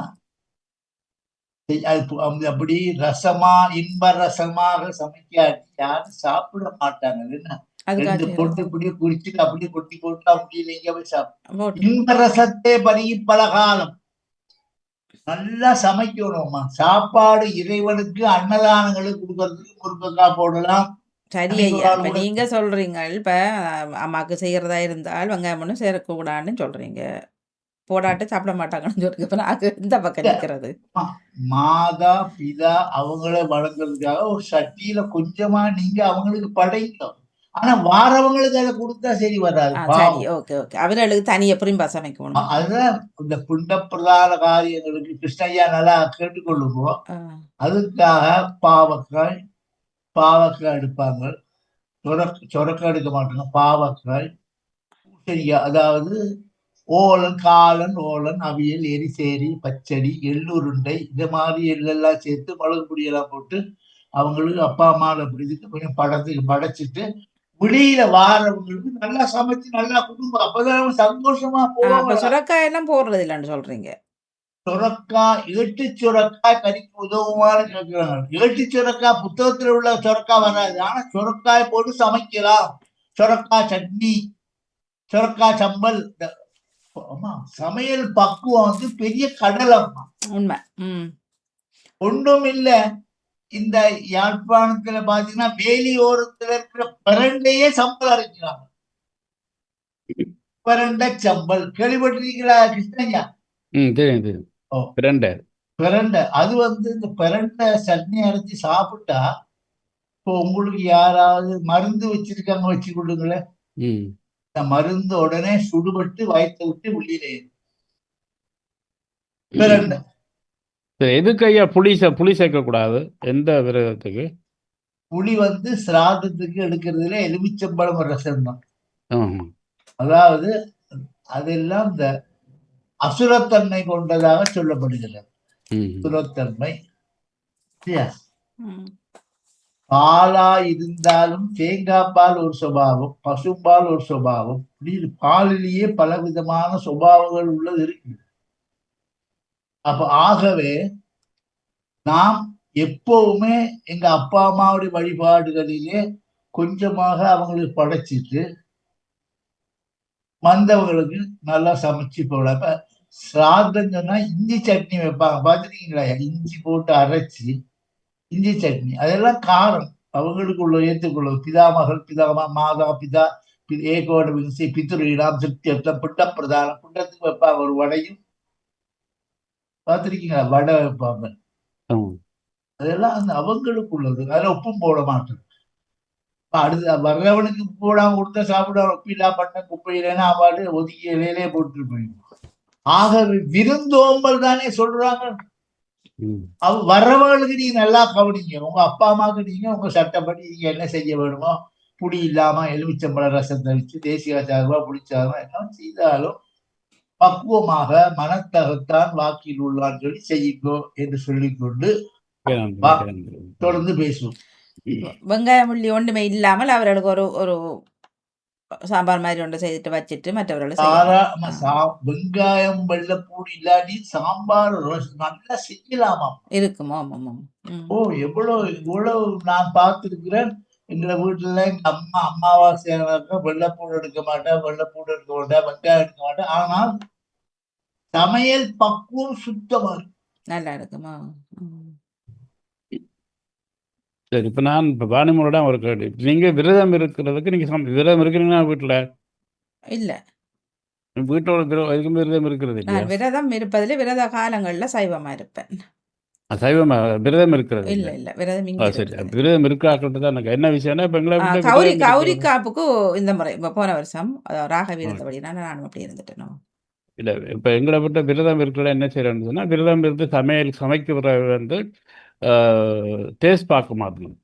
அப்படி ரசமா இன்ப ரசமாக சமைக்காட்டி யாரும் சாப்பிட மாட்டாங்க. என்ன 2 பொட்டு இப்படியே குறிச்சுட்டு அப்படியே கொட்டி போட்டு அப்படியே நீங்க போய் சாப்பிடும். இன்ப ரசத்தை பருகி பலகாலம் நல்லா சமைக்கணும்மா. சாப்பாடு இறைவனுக்கு அன்னதானங்களுக்கு கொடுக்கறதுக்கு முருங்கைக்காய் போடலாம். சரி ஐயா, இப்போ நீங்கள் சொல்கிறீங்க இப்போ அம்மாவுக்கு செய்கிறதா இருந்தால் வெங்காயம் ஒன்றும் சேரக்கூடாதுன்னு சொல்கிறீங்க, போடாட்டு சாப்பிட மாட்டாங்கன்னு சொல்றீங்க. இப்போ நான் இந்த பக்கம் நிற்கிறது. மாதா பிதா அவங்கள வளர்க்கறதுக்காக ஒரு சட்டியில கொஞ்சமா நீங்க அவங்களுக்கு படைக்கணும். ஆனா வாரவங்களுக்கு அதை கொடுத்தா சரி வராது. சரி, ஓகே ஓகே, அவர்களுக்கு தனியா புரிம்பா சமைக்கணும். அதுதான் இந்த புண்ட பிரதான காரியங்களுக்கு கிருஷ்ணய்யா நல்லா கேட்டுக்கொள்ளுவோம். அதுக்காக பாவக்காய் எடுப்பாங்க, சொரக்காய் எடுக்க மாட்டாங்க, பாவக்காய், பூசணியா, அதாவது ஓலன், காலன், ஓலன், அவியல், எரிசேரி, பச்சடி, எள்ளுருண்டை, இந்த மாதிரி எள்ளெல்லாம் சேர்த்து மிளகு பொடியெல்லாம் போட்டு அவங்களுக்கு அப்பா அம்மாவை பிடிச்சிட்டு கொஞ்சம் படைச்சிட்டு வெளியில வாரவங்களுக்கு நல்லா சமைச்சு நல்லா குடும்பம் அப்பதான் சந்தோஷமா போவாங்க. சுரக்காய் எல்லாம் போடுறது இல்லைன்னு சொல்றீங்க. சுரக்காய், ஏட்டு சுரக்காய் கறிக்கு உதவுமாறு கேட்கிறாங்க. ஏட்டு சுரக்காய் புத்தகத்துல உள்ள சுரக்காய் வராது, ஆனா சுரக்காய் போட்டு சமைக்கலாம். சுரக்காய் சட்னி, சுரக்காய் சம்பல். அம்மா சமையல் பக்குவம் பெரிய கடல் அம்மா. உண்மை. ஒன்றும் இல்ல, இந்த யாழ்ப்பாணத்துல பாத்தீங்கன்னா வேலி ஓரத்துல இருக்கிற பிரண்டையே சம்பல் அரைக்கிறாங்க. பிரண்டை சம்பல் கேள்விப்பட்டிருக்கீங்களா கிருஷ்ணய்யா? பிரண்டை அது இந்த பிரண்டை சட்னி அரைச்சி சாப்பிட்டா, இப்போ உங்களுக்கு யாராவது மருந்து வச்சிருக்காங்க வச்சு கொடுங்களேன், இந்த மருந்து உடனே சுடுபட்டு வயிற்ற விட்டு வெளியில பிரண்டை. எதுக்கு ஐயா புளி சேர்க்க கூடாது எந்த விரதத்துக்கு? புளி சிராதத்துக்கு எடுக்கிறதுல எலுமிச்சம்பழம் ரசம் தான். அதாவது அதெல்லாம் இந்த அசுரத்தன்மை கொண்டதாக சொல்லப்படுகிறது. அசுரத்தன்மை பாலா இருந்தாலும் தேங்காய் பால் ஒரு சுபாவம், பசும்பால் ஒரு சுபாவம், பாலிலேயே பல விதமான சுபாவங்கள் உள்ளது இருக்கு. அப்ப ஆகவே நாம் எப்பவுமே எங்க அப்பா அம்மாவுடைய வழிபாடுகளிலே கொஞ்சமாக அவங்களுக்கு படைச்சிட்டு வந்தவங்களுக்கு நல்லா சமைச்சு போட. இப்ப சாதம் சொன்னா இஞ்சி சட்னி வைப்பாங்க, பாத்துருக்கீங்களா? இஞ்சி போட்டு அரைச்சி இஞ்சி சட்னி, அதெல்லாம் காரம் அவங்களுக்குள்ள ஏற்றுக்கொள்ள. பிதாமகள், பிதாமா, மாதா பிதா, ஏகோட விசி, பித்துரீடாம், சித்தியர்த்தம், புட்ட பிரதானம், புட்டத்துக்கு வைப்பாங்க ஒரு வடையும். பார்த்துருக்கீங்களா? வடை வைப்பாங்க. அதெல்லாம் அந்த அவங்களுக்குள்ளது. அதுல உப்பும் போட மாட்டேன். அடுத்து வர்றவனுக்கு உப்பு போடாம கொடுத்தா சாப்பிடுவான். உப்பு இல்லா பண்ண குப்பையிலேன்னா அவாடு ஒதுக்கி இலையிலே போட்டு போயிடும். ஆக விருந்தோம்பல் தானே சொல்றாங்க. வர்றவங்களுக்கு நீங்க நல்லா கவனிங்க. உங்க அப்பா அம்மாவுக்கு நீங்க உங்க சட்டப்படி நீங்க என்ன செய்ய வேணுமோ, புளி இல்லாம எலுமிச்சம்பழ ரசத்தை வச்சு தேசிய சார்பா புளிச்சாருமா எல்லாம் செய்தாலும் பக்குவமாக மனத்தகத்தான் வாக்கில் உள்ளான்னு சொல்லி செய்யுங்கோ என்று சொல்லிக்கொண்டு தொடர்ந்து பேசுவோம். வெங்காயம் உள்ளி ஒன்றுமே இல்லாமல் அவர்களுக்கு ஒரு ஒரு சாம்பார் மாதிரி ஒன்று செய்துட்டு வச்சுட்டு மற்றவர்கள் வெங்காயம் வெள்ளப்பூடி இல்லாட்டி சாம்பார் நல்லா செய்யலாமா இருக்குமோ? ஓ இவ்வளவு நான் பார்த்திருக்கிறேன். எங்க வீட்டுல எங்க அமாவாசையாக வெள்ளப்பூடு எடுக்க மாட்டேன், வெள்ளப்பூடு எடுக்க மாட்டேன், வெங்காயம் எடுக்க மாட்டேன். ஆனால் சமையல் பக்குவம் சுத்தமா இருக்கும், நல்லா இருக்குமா? சரி, இப்போ நான் இப்போ பாணிமோட ஒரு கேள்வி. நீங்கள் விரதம் இருக்கிறதுக்கு நீங்கள் விரதம் இருக்கிறீங்கன்னா வீட்டில் இல்லை, வீட்டோட எதுக்குமே விரதம் இருக்கிறது இல்லையா? நான் விரதம் இருப்பதில் விரத காலங்களில் சைவமாக இருப்பேன். சைவமா விரதம் இருக்கிறது இல்லை இல்லை, விரதம் இங்கே. சரி, விரதம் இருக்கிறாக்கிறது தான் எனக்கு என்ன விஷயம்னா, இப்போ எங்களை கௌரி காப்புக்கு இந்த முறை இப்போ போன வருஷம் ராக வீரத்தபடினா நானும் அப்படி இருந்துட்டேன். இல்லை, இப்போ எங்களை விட்ட விரதம் இருக்கிற என்ன செய்யறேன்னு சொன்னால், விரதம் இருந்து சமைக்கிற வந்து டேஸ்ட் பார்க்க மாட்டணும்.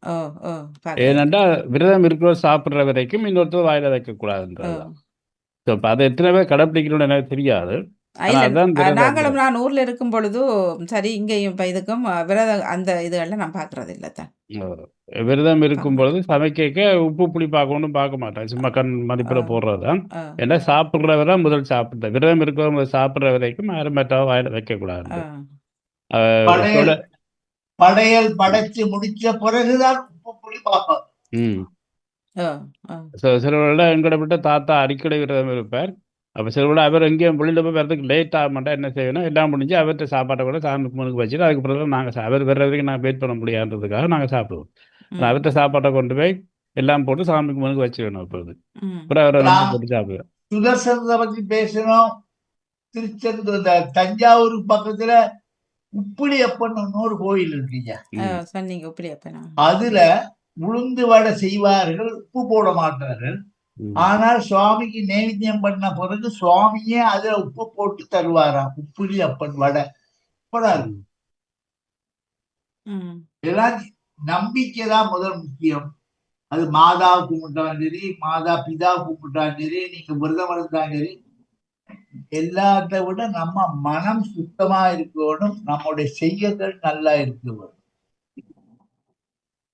ஏனென்றா விரதம் இருக்கிற சாப்பிட்ற வரைக்கும் இன்னொருத்தர் வாயில வைக்கக்கூடாதுன்றது. ஸோ இப்போ அதை எத்தனை பேர் கடைப்பிடிக்கணும்னு எனக்கு தெரியாது. நாங்களும் நான் ஊர்ல இருக்கும் பொழுது சரி, இங்கேயும் இப்போ இதுக்கும் விரதம் அந்த இதுகளில் நான் பார்க்கறது இல்லை தான். விரதம் இருக்கும் பொழுது சமைக்க உப்பு புளி பார்க்கணும் பார்க்க மாட்டேன், சும்மா கண் மதிப்பில் போடுறது தான். ஏன்னா சாப்பிட்றவரை முதல் சாப்பிட்டேன், விரதம் இருக்கிற முதல் சாப்பிட்ற வரைக்கும் யாரும் மற்ற வாயில வைக்கக்கூடாது. படையல் படைச்சு முடிச்ச பிறகுதான் உப்பு புளி பார்ப்போம். சிலவர்கள எங்கட விட்ட தாத்தா அடிக்கடி விரதம் இருப்பார். அப்போ சிலவர்கள அவர் எங்கேயும் வெளியில் போய் வரதுக்கு லேட் ஆக மாட்டா என்ன செய்யணும், எல்லாம் முடிஞ்சு அவர்கிட்ட சாப்பாட்டை கூட சாமிக்கு முன்னுக்கு வச்சுட்டு அதுக்கு பிறகு நாங்கள் அவர் வர்றதுக்கு நாங்கள் வெயிட் பண்ண முடியாதுன்றதுக்காக நாங்கள் சாப்பிடுவோம். அவர்கிட்ட சாப்பாட்டை கொண்டு போய் எல்லாம் போட்டு சாமிக்கு முன்னுக்கு வச்சுக்கணும். இப்போது அப்புறம் அவரை போட்டு சாப்பிடுவேன். சுதர்சனத்தை பற்றி பேசணும். திருச்செந்தூர் தஞ்சாவூர் பக்கத்துல உப்பிலியப்பன் ஒரு கோயில் இருக்குங்க, அதுல உளுந்து வடை செய்வார்கள், உப்பு போட மாட்டார்கள். ஆனால் சுவாமிக்கு நைவேத்தியம் பண்ண பிறகு சுவாமியே அதுல உப்பு போட்டு தருவாராம். உப்பிலியப்பன் வடை போடாது. இதெல்லாம் நம்பிக்கைதான் முதல் முக்கியம். அது மாதா கும்பிட்டாலும் சரி, மாதா பிதா கும்பிட்டாலும் சரி, நீங்க விரதம் இருந்தாலும் சரி, எல்லாத்த விட நம்ம மனம் சுத்தமா இருக்கணும், நம்முடைய செய்யங்கள் நல்லா இருக்கணும்.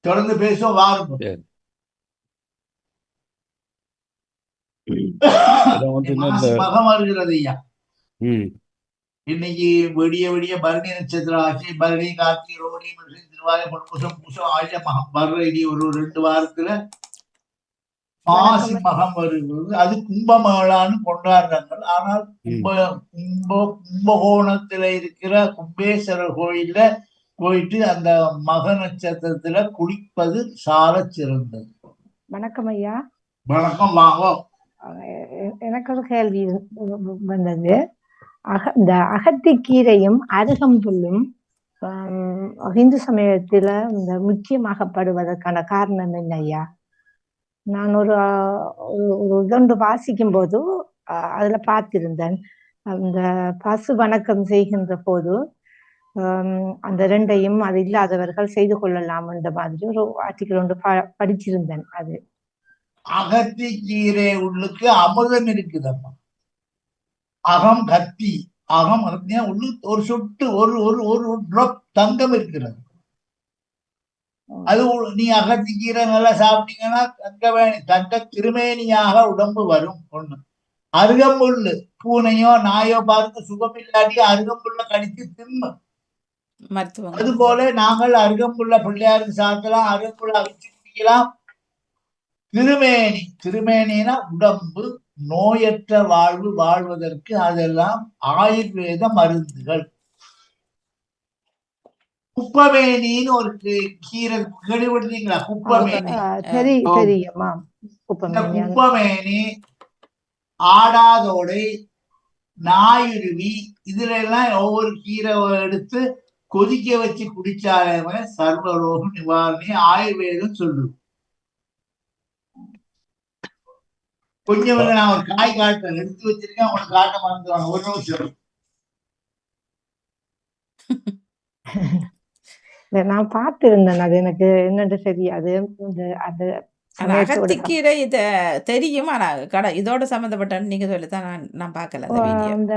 தொடர்ந்து பேசுவோம், வாருங்க. மகம் வருகிறது ஐயா. இன்னைக்கு விடிய விடிய பரணி நட்சத்திரம் ஆச்சு. பரணி, கார்த்திகை, ரோஹிணி, மிருகம், திருவாதிரை, புனர்பூசம், பூசம், ஆயிரம் மகம் வர்ற இனி ஒரு 2 வாரத்துல மாசி மகம் வருகிறது. அது கும்பமேளான்னு கொண்டாடுறாங்க. ஆனால் கும்பகோணத்துல இருக்கிற கும்பேஸ்வரர் கோயில்ல போயிட்டு அந்த மக நட்சத்திரத்துல குளிப்பது சால சிறந்தது. வணக்கம் ஐயா. வணக்கம், வாங்க. எனக்கு ஒரு கேள்வி வந்தது. இந்த அகத்திக்கீரையும் அருகம்புல்லும் இந்து சமயத்துல இந்த முக்கியமாகப்படுவதற்கான காரணம் என்ன ஐயா? நான் ஒரு இதொன்று வாசிக்கும் போது அதுல பார்த்திருந்தேன், அந்த பசு வணக்கம் செய்கின்ற போது அந்த 2ஐயும் அது இல்லாதவர்கள் செய்து கொள்ளலாம் என்ற மாதிரி ஒரு ஆர்டிக்கல் ஒன்று படிச்சிருந்தேன். அது அகத்திக்கீரை உள்ளுக்கு அமிர்தம் இருக்குதம்மா. அகம் கத்தி, அகம் உள்ளு ஒரு சொட்டு ஒரு டிராப் தங்கம் இருக்கிறது. அது நீ அகத்திக்கீரை நல்லா சாப்பிட்டீங்கன்னா தங்க திருமேனியாக உடம்பு வரும். ஒண்ணு. அருகம்புல்லு, பூனையோ நாயோ பார்த்து சுகம் இல்லாட்டி அருகம்புல்ல கடித்து தின்னு. அது போல நாங்கள் அருகம்புல்ல பிள்ளையாருக்கு சாத்தலாம், அருகம்புல்ல அவிச்சு குடிக்கலாம். திருமேனினா உடம்பு, நோயற்ற வாழ்வு வாழ்வதற்கு அதெல்லாம் ஆயுர்வேத மருந்துகள். குப்பமேனின்னு ஒரு கீரை கேள்விப்பட்டீங்களா? குப்பமேனி. குப்பமேனி, ஆடாதோடை, நாயுருவி, இதுல எல்லாம் ஒவ்வொரு கீரை எடுத்து கொதிக்க வச்சு குடிச்சாலே சர்வரோக நிவாரணி ஆயுர்வேதம் சொல்லுது. கொஞ்சம் நான் ஒரு காய் காட்டுறேன், எடுத்து வச்சிருக்கேன், உங்களுக்கு காட்ட மறந்துடுவாங்க. ஒரு நிமிஷம். நான் பார்த்து இருந்தேன், அது எனக்கு என்னன்னு தெரியாது. அது அகத்திக்கீரை இத தெரியும், ஆனா இதோட சம்பந்தப்பட்ட நீங்க சொல்லித்தான் நான் பார்க்கல அந்த வீடியோ. அந்த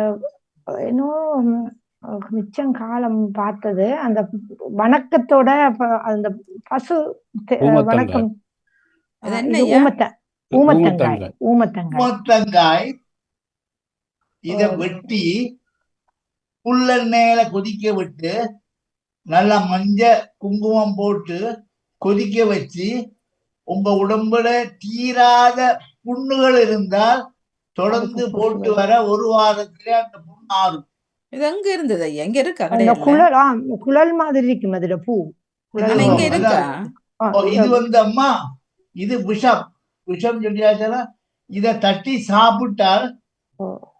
இன்னும் மிச்சம் காலம் பார்த்தது அந்த வணக்கத்தோட அந்த பசு வணக்கம் ஊமத்தங்காய் இத வெட்டி புல்லெண்ணெயில கொதிக்க விட்டு நல்லா மஞ்சள் குங்குமம் போட்டு கொதிக்க வச்சு உங்க உடம்புல தீராத புண்ணுகள் இருந்தால் தொடர்ந்து போட்டு வர ஒரு வாரத்திலே அந்த புண்ணு ஆறும். இது எங்க இருந்தது? எங்க இருக்கா? குழல் மாதிரி இருக்கும் அதுல பூ. இது அம்மா இது விஷம் சொல்லியாச்சா. இத தட்டி சாப்பிட்டால்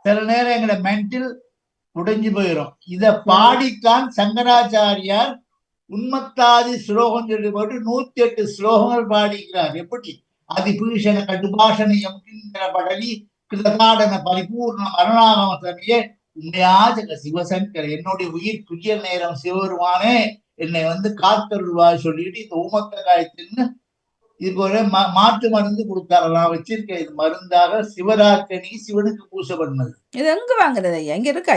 சில நேரம் எங்களை மென்டல் உடைஞ்சு போயிடும். இத பாடித்தான் சங்கராச்சாரியார் உன்மத்தாதி ஸ்லோகம் சொல்லி போட்டு 108 ஸ்லோகங்கள் பாடிக்கிறார். எப்படி? அதிபூஷண கடுபாஷணியம் கிங்கர படலி கிருதாடன பரிபூர்ண மரணாகம சமயே உண்மையாஜக சிவசங்கர், என்னுடைய உயிர் துய நேரம் சிவருமானே என்னை காத்தருள்வாய் சொல்லிட்டு இந்த ஊமத்தங்காய் தின்னு இதுக்கு ஒரு மாட்டு மருந்து கொடுத்தாரு. நான் வச்சிருக்கேன், இது மருந்தாக சிவராத்திரி சிவனுக்கு பூசை பண்ணது. இது எங்க வாங்குறது? எங்க இருக்கா?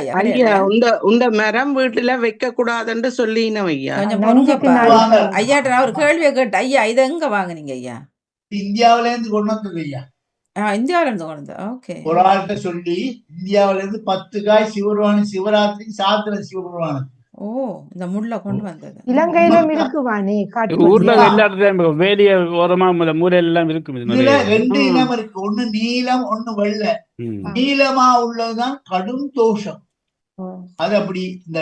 உண்ட மரம் வீட்டுல வைக்க கூடாதுன்னு சொல்லினோம் ஐயா. ஐயாட்ட நான் ஒரு கேள்வியை கேட்டேன். ஐயா இது எங்க வாங்குனீங்க ஐயா? இந்தியாவில இருந்து கொண்டு வந்தது ஐயா. இந்தியாவில இருந்து கொண்டு வந்தது. ஓகே. ஒரு ஆள்கிட்ட சொல்லி இந்தியாவில இருந்து 10 காய் சிவருவானு சிவராத்திரிக்கு சாத்திர சிவபெருமானுக்கு. ஓ, இந்த முள்ள கொண்டு வந்தது. இலங்கையிலும் இருக்குவானே, ஊர்ல எல்லா இடத்துலயும் வேலிய ஓரமா மூலையில எல்லாம் இருக்கும். இதுல 2 இனம் இருக்கு, ஒண்ணு நீலம் ஒண்ணு வெள்ளை. நீளமா உள்ளதுதான் கடும் தோஷம். அது அப்படி இந்த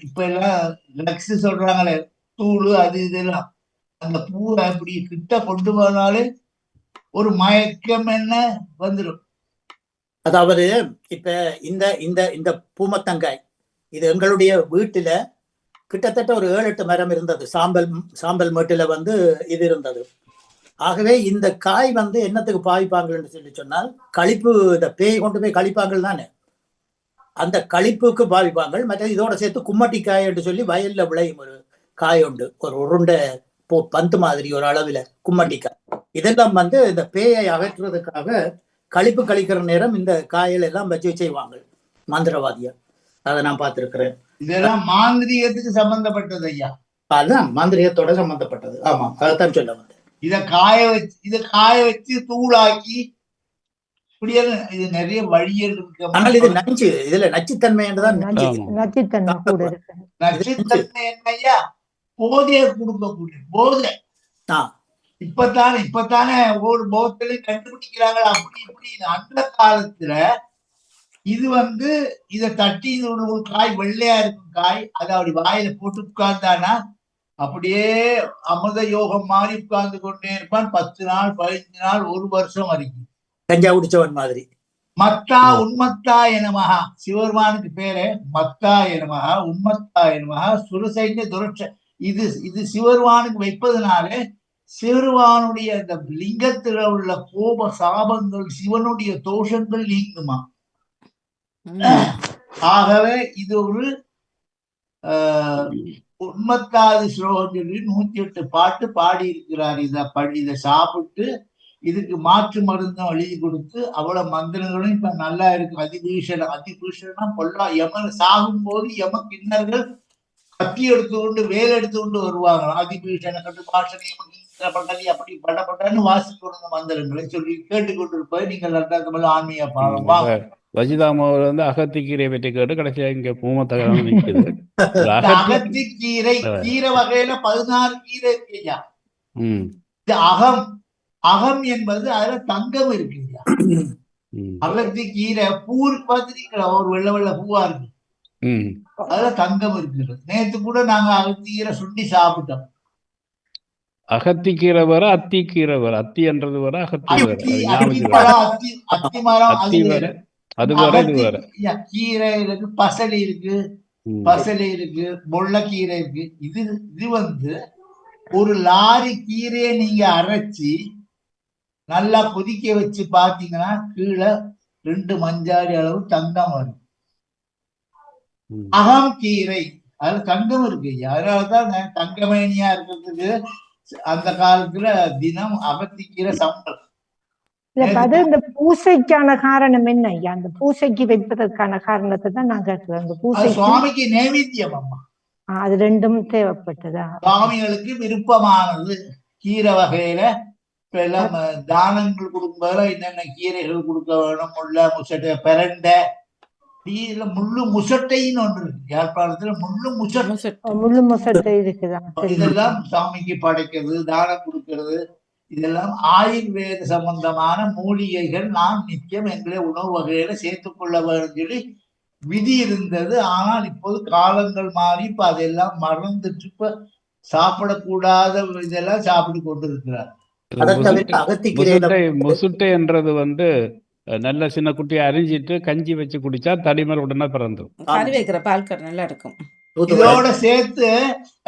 இப்ப எல்லாம் லக்ஸ் சொல்றாங்களே தூளு அது இதெல்லாம், அந்த பூவை அப்படி கிட்ட கொண்டு போனாலே ஒரு மயக்கம் என்ன வந்துடும். அதாவது இப்ப இந்த இந்த இந்த பூமத்தங்காய் இது எங்களுடைய வீட்டுல கிட்டத்தட்ட ஒரு 7-8 மரம் இருந்தது. சாம்பல் மேட்டுல இது இருந்தது. ஆகவே இந்த காய் என்னத்துக்கு பாவிப்பாங்கன்னு சொல்லி சொன்னால், கழிப்பு, இந்த பேய் கொண்டு போய் கழிப்பாங்கள் தானே, அந்த கழிப்புக்கு பாவிப்பாங்கள். மற்ற இதோட சேர்த்து கும்மட்டி காய் என்று சொல்லி வயல்ல விளையும் ஒரு காய் உண்டு, ஒரு உருண்டை பந்து மாதிரி ஒரு அளவுல கும்மட்டிக்காய். இதெல்லாம் இந்த பேயை அகற்றுறதுக்காக கழிப்பு கழிக்கிற நேரம் இந்த காய்கள் எல்லாம் வச்சு செய்வாங்க மந்திரவாதியா. அதை நான் பார்த்திருக்கிறேன். இதெல்லாம் மாந்திரிகத்துக்கு சம்பந்தப்பட்டது ஐயா. அதுதான் மாந்திரிகத்தோட சம்பந்தப்பட்டது. ஆமா, அதைத்தான் சொல்ல வந்தேன். இத காய வச்சு தூளாக்கி இது நிறைய வழிகள் இருக்கு. ஆனால் இது நச்சு, இதுல நச்சுத்தன்மை என்றுதான். நச்சுத்தன்மை என்னையா? போதைய கொடுக்கக்கூடிய போதை. இப்பதானே ஒரு போத்தலையும் கண்டுபிடிக்கிறாங்க அப்படி இப்படி. அந்த காலத்துல இது இத தட்டி ஒரு காய் வெள்ளையா இருக்கும் காய், அதை அப்படி வாயில போட்டு உட்கார்ந்தானா அப்படியே அமிர்த யோகம் மாதிரி உட்கார்ந்து கொண்டே இருப்பான். 10 நாள் 15 நாள் 1 வருஷம் வரைக்கும் கஞ்சா குடிச்சவன் மாதிரி. மத்தா உன்மத்தா எனமகா, சிவருமானுக்கு பேரு மத்தா எனமகா உன்மத்தா எனமகா சுரசைன்ய துரட்ச. இது சிவருமானுக்கு வைப்பதனாலே சிவருமானுடைய அந்த லிங்கத்துல உள்ள கோப சாபங்கள், சிவனுடைய தோஷங்கள் நீங்குமா. ஆகவே இது ஒரு உண்மத்தாதி ஸ்லோகம் சொல்லி 108 பாட்டு பாடி இருக்கிறார். இதை சாப்பிட்டு இதுக்கு மாற்று மருந்தும் எழுதி கொடுத்து அவ்வளவு மந்திரங்களும் இப்ப நல்லா இருக்கு. அதிபூஷணா பொல்லா யமன் சாகும் போது யம கிண்ணர்கள் கத்தி எடுத்துக்கொண்டு வேல் எடுத்துக்கொண்டு வருவாங்க. அதிபூஷண கட்டு பாஷணி பண்ணி அப்படி பண்ணப்பட்டான்னு வாசித்து கொடுங்க மந்திரங்களை சொல்லி கேட்டுக்கொண்டிருப்பது நீங்கள் தமிழ் ஆன்மீக பாடம் வாங்க. வஜிதாமாவில் அகத்திக்கீரை பற்றி கேட்டு கடைசியா இங்க பூமத்தகம் நிற்குது. அகத்திக்கீரை கீரை வகையில 16 கீரை இருக்குயா. இது அகம் என்பது அதுல தங்கம் இருக்குயா. அகத்திக்கீரை பூ பார்த்துருக்கீங்களா? ஒரு வெள்ளை வெள்ளை பூவா இருக்கு, அதுல தங்கம் இருக்கிறது. நேற்று கூட நாங்க அகத்திக்கீரை சுண்டி சாப்பிட்டோம். அகத்திக்கீரை வர அத்திக்கீரை வர, அத்தி என்றது வர அகத்தி வர, அத்தி மரம் அது வேற இது வேற. கீரை இருக்கு, பசலி இருக்கு, பசலை இருக்கு, முள்ளக்கீரை இருக்கு. இது இது வந்து ஒரு லாரி கீரையை நீங்க அரைச்சி நல்லா கொதிக்க வச்சு பாத்தீங்கன்னா கீழே 2 மஞ்சாடி அளவு தங்கம் வரும். அகம் கீரை அதுல தங்கம் இருக்கு. அதனாலதான் தங்கமேனியா இருக்கிறதுக்கு அந்த காலத்துல தினம் அகத்திக்கீரை சம்பளம். இந்த பூசைக்கான காரணம் என்ன ஐயா? அந்த பூசைக்கு வைப்பதற்கான காரணத்தை தான் நான் கேட்கிறேன். அந்த பூசை சுவாமிக்கு நைவேத்தியம் அம்மா. அது ரெண்டும் தேவைப்பட்டதா? சுவாமிகளுக்கு விருப்பமானது கீரை வகையில இப்ப எல்லாம் தானங்கள் கொடுக்கும்போது என்னென்ன கீரைகள் கொடுக்க வேணும். முள்ள முசட்டை, பிரண்டை, இதுல முள்ளு முசட்டைன்னு ஒன்று இருக்கு. யாழ்ப்பாணத்துல முள்ளு முசட்டை இருக்குதா? இதெல்லாம் சாமிக்கு படைக்கிறது, தானம் கொடுக்கிறது. இதெல்லாம் ஆயுர்வேத சம்பந்தமான மூலிகைகள் நாம் நித்தியம் எங்களை உணவு வகையில சேர்த்துக் கொள்ள வேண்டும் சொல்லி விதி இருந்தது. ஆனால் இப்போது காலங்கள் மாறி இப்ப அதெல்லாம் மறந்துட்டு இப்ப சாப்பிடக்கூடாத இதெல்லாம் சாப்பிட்டு கொண்டு இருக்கிறார். முசுட்டை என்றது வந்து நல்ல சின்ன குட்டியை அரிஞ்சிட்டு கஞ்சி வச்சு குடிச்சா தடிமர் உடனே பிறந்துடும். கறி வைக்கிற பால்கர் நல்லா இருக்கும். இதோட சேர்த்து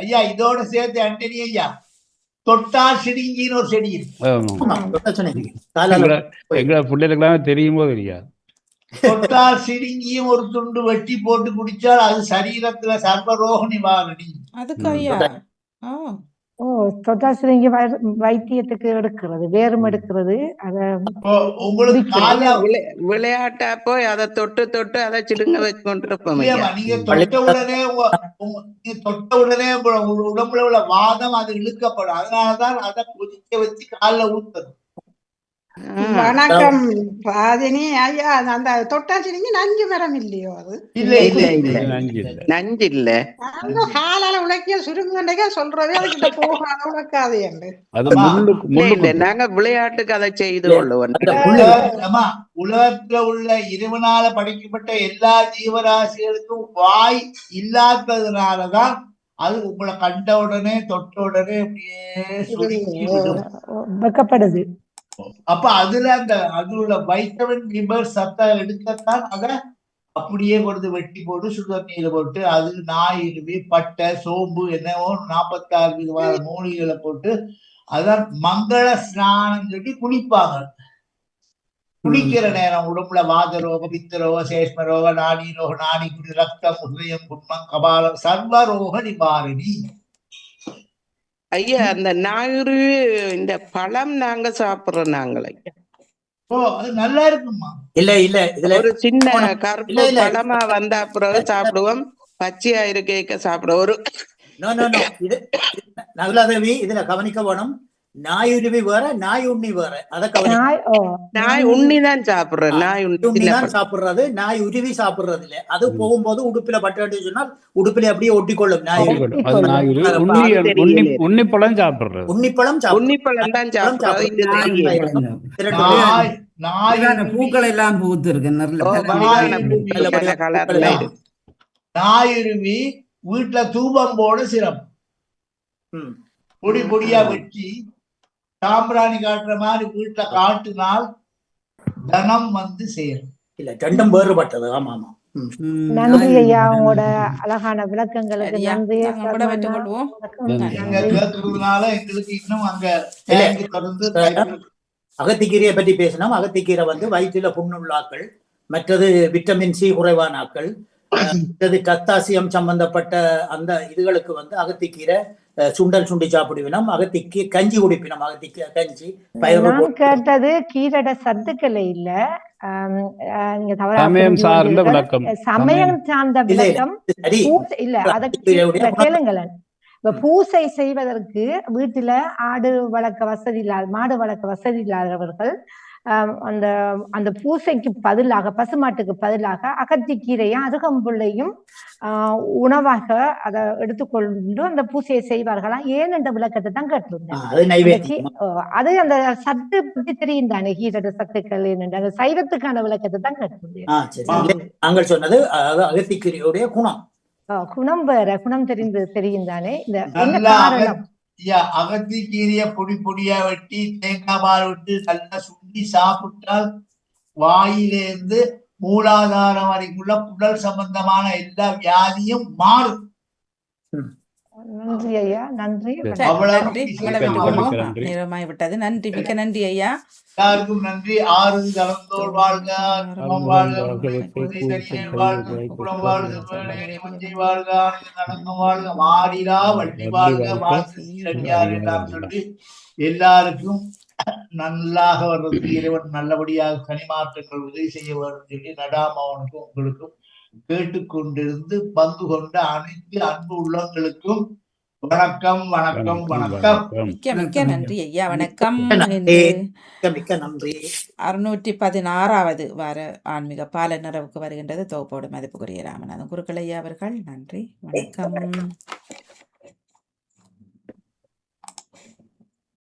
ஐயா, இதோட சேர்த்து ஆண்டனி ஐயா, தொட்டால் சிடுங்கின்னு ஒரு செடி எங்க பிள்ளைகளுக்கெல்லாம் தெரியுமோ தெரியாது. தொட்டால் சிடுங்கியும் ஒரு துண்டு வெட்டி போட்டு குடிச்சால் அது சரீரத்துல சர்வரோக நிவாரணி. அதுக்கு ஐயா தொட்டாசிரிங்க வைத்தியத்துக்கு எடுக்கிறது, வேறும் எடுக்கிறது. அத உங்களுக்கு விளையாட்டா போய் அதை தொட்டு தொட்டு அதை சிடுங்க வச்சு கொண்டிருப்போம். நீங்க தொட்ட உடனே உடம்புல உள்ள வாதம் அது இழுக்கப்படும். அதனாலதான் அதை கொதிக்க வச்சு காலில் ஊத்தணும். வணக்கம் பாதினி ஐயா. அந்த தொட்டாச்சினிங்க நஞ்சு மரம் இல்லையோ? அது நஞ்சு இல்ல. காலால உழைக்கிய சுருங்கண்டைக்கா சொல்றதே அதுக்கிட்ட போகாத உழைக்காது. நாங்க விளையாட்டுக்கு அதை செய்து கொள்ளுவோம். உலகத்துல உள்ள இறைவனால படைக்கப்பட்ட எல்லா ஜீவராசிகளுக்கும் வாய் இல்லாததுனாலதான் அது உங்களை கண்ட உடனே தொட்ட உடனே அப்படியே வெக்கப்படுது. அப்ப அதுல அதுல வைட்டமின் லிபர் சத்தம் எடுக்கத்தான் அதை அப்படியே கொண்டு வெட்டி போட்டு சுடுதண்ணீரை போட்டு அது நாய் இருவி பட்டை சோம்பு என்னவோ 46 விதமான மூலிகளை போட்டு அதான் மங்கள ஸ்நானம் சொல்லி குளிப்பாங்க. குளிக்கிற நேரம் உடம்புல வாத ரோகம், பித்த ரோகம், சேஷ்ம ரோகம், நாடி ரோகம், நாடி குடி, ரத்தம், உதயம், குன்மம், கபாலம், சர்வ ரோக நிவாரணி. ஐயா, அந்த ஞாயிறு இந்த பழம் நாங்க சாப்பிடுறோம். நாங்களே நல்லா இருக்குமா? இல்ல இல்ல இதுல ஒரு சின்ன கருப்பு பழமா வந்தா பிறகு சாப்பிடுவோம். பச்சையா இருக்க சாப்பிடுவோம். ஒரு இது நகுலாதேவி இதுல கவனிக்க வேணும். நாயுருவி வேற, நாய் உண்ணி வேற. அத நாய் உண்ணிதான் சாப்பிடுறேன். நாய் உண்ணிதான் சாப்பிடுறது, நாய் உருவி சாப்பிடுறது இல்ல. அது போகும்போது உடுப்பில பட்டு சொன்னால் உடுப்பில அப்படியே ஒட்டிக்கொள்ளும். உன்னிப்பழம் சாப்பிடுறது. உன்னிப்பழம் தான் சாப்பிடுறது. பூக்கள் எல்லாம் பூத்து இருக்கு. நாயுருவி வீட்டுல தூபம் போட சிரமம். பொடி பொடியா வெட்டி சாம்பிராணி காட்டுற மாதிரி வீட்டுல காட்டுனால் தனம் வந்து சேரும். இல்ல ரெண்டும் வேறுபட்டது. ஆமா ஆமா. நன்றி ஐயா, உங்களோட அழகான விளக்கங்களுக்கு நன்றி. கேட்கறதுனால எங்களுக்கு இன்னும் அங்க தொடர்ந்து அகத்திக்கீரையை பற்றி பேசினோம். அகத்திக்கீரை வந்து வயிற்றுல புண்ணுள்ளாக்கள், மற்றது விட்டமின் சி குறைவானாக்கள், கத்தாசியம் சம்பந்தப்பட்ட அந்த இதுகளுக்கு வந்து அகத்திக்கீரை சுண்டல் சுண்டி சாப்பிடுவினோம். அகத்திக்கு கஞ்சி குடிப்பினோம். அகத்திக்கு கஞ்சி. நான் கேட்டது கீரட சத்துக்கள் இல்ல, நீங்க சமயம் சார்ந்த விளக்கம். சமயம் சார்ந்த விளக்கம் இல்ல. அதற்கு கேளுங்களேன். இப்ப பூசை செய்வதற்கு வீட்டுல ஆடு வளர்க்க வசதி இல்லாத, மாடு வளர்க்க வசதி இல்லாதவர்கள் அந்த அந்த பூசைக்கு பதிலாக, பசுமாட்டுக்கு பதிலாக அகத்திக்கீரையும் அருகம்புள்ளையும் உணவாக அதை எடுத்துக்கொண்டு அந்த பூசையை செய்வார்களாம். ஏன் என்ற விளக்கத்தை தான் கேட்டிருந்தேன். அது அந்த சத்து பற்றி தெரியும் தானே, கீரட சத்துக்கள் என்னென்று அந்த சைவத்துக்கான விளக்கத்தை தான் கேட்டிருந்தேன். நாங்கள் சொன்னது அகத்திக்கீரையுடைய குணம் வேற, குணம் தெரியும் தானே. இந்த என்ன காரணம்? அகத்திக்கீரைய பொடி பொடியா வெட்டி தேங்காய் பால் விட்டு நல்லா சுண்டி சாப்பிட்டால் வாயிலிருந்து மூலாதாரம் வரைக்குள்ள குடல் சம்பந்தமான எல்லா வியாதியும் மாறும். நன்றி ஐயா, நன்றி. நன்றி. நேரமாய் விட்டது. நன்றி, மிக்க நன்றி ஐயா. எல்லாருக்கும் நன்றி. ஆறு கலந்தோர் வாழ்க, வாழ்க, குலம் வாழ்க, வாழ்க, நடக்கம் வாழ்க, மாறிலா வள்ளி வாழ்க, வாழ்க்கை சொல்லி எல்லாருக்கும் நல்லாக வர்றதுக்கு இறைவன் நல்லபடியாக கனிமாற்றங்கள் உதவி செய்ய வேண்டும் சொல்லி நடாமவனுக்கும் உங்களுக்கும் கேட்டுக்கொண்டிருந்து பங்கு கொண்ட அனைத்து அன்பு உள்ளங்களுக்கும் வணக்கம் வணக்கம் வணக்கம். மிக்க நன்றி ஐயா, வணக்கம். மிக்க நன்றி. 616வது வார ஆன்மீக பால நிறைவுக்கு வருகின்றது தொகுப்போடு மதிப்புக்குரிய ராமநாதன் குருக்கள் ஐயா அவர்கள். நன்றி, வணக்கம்.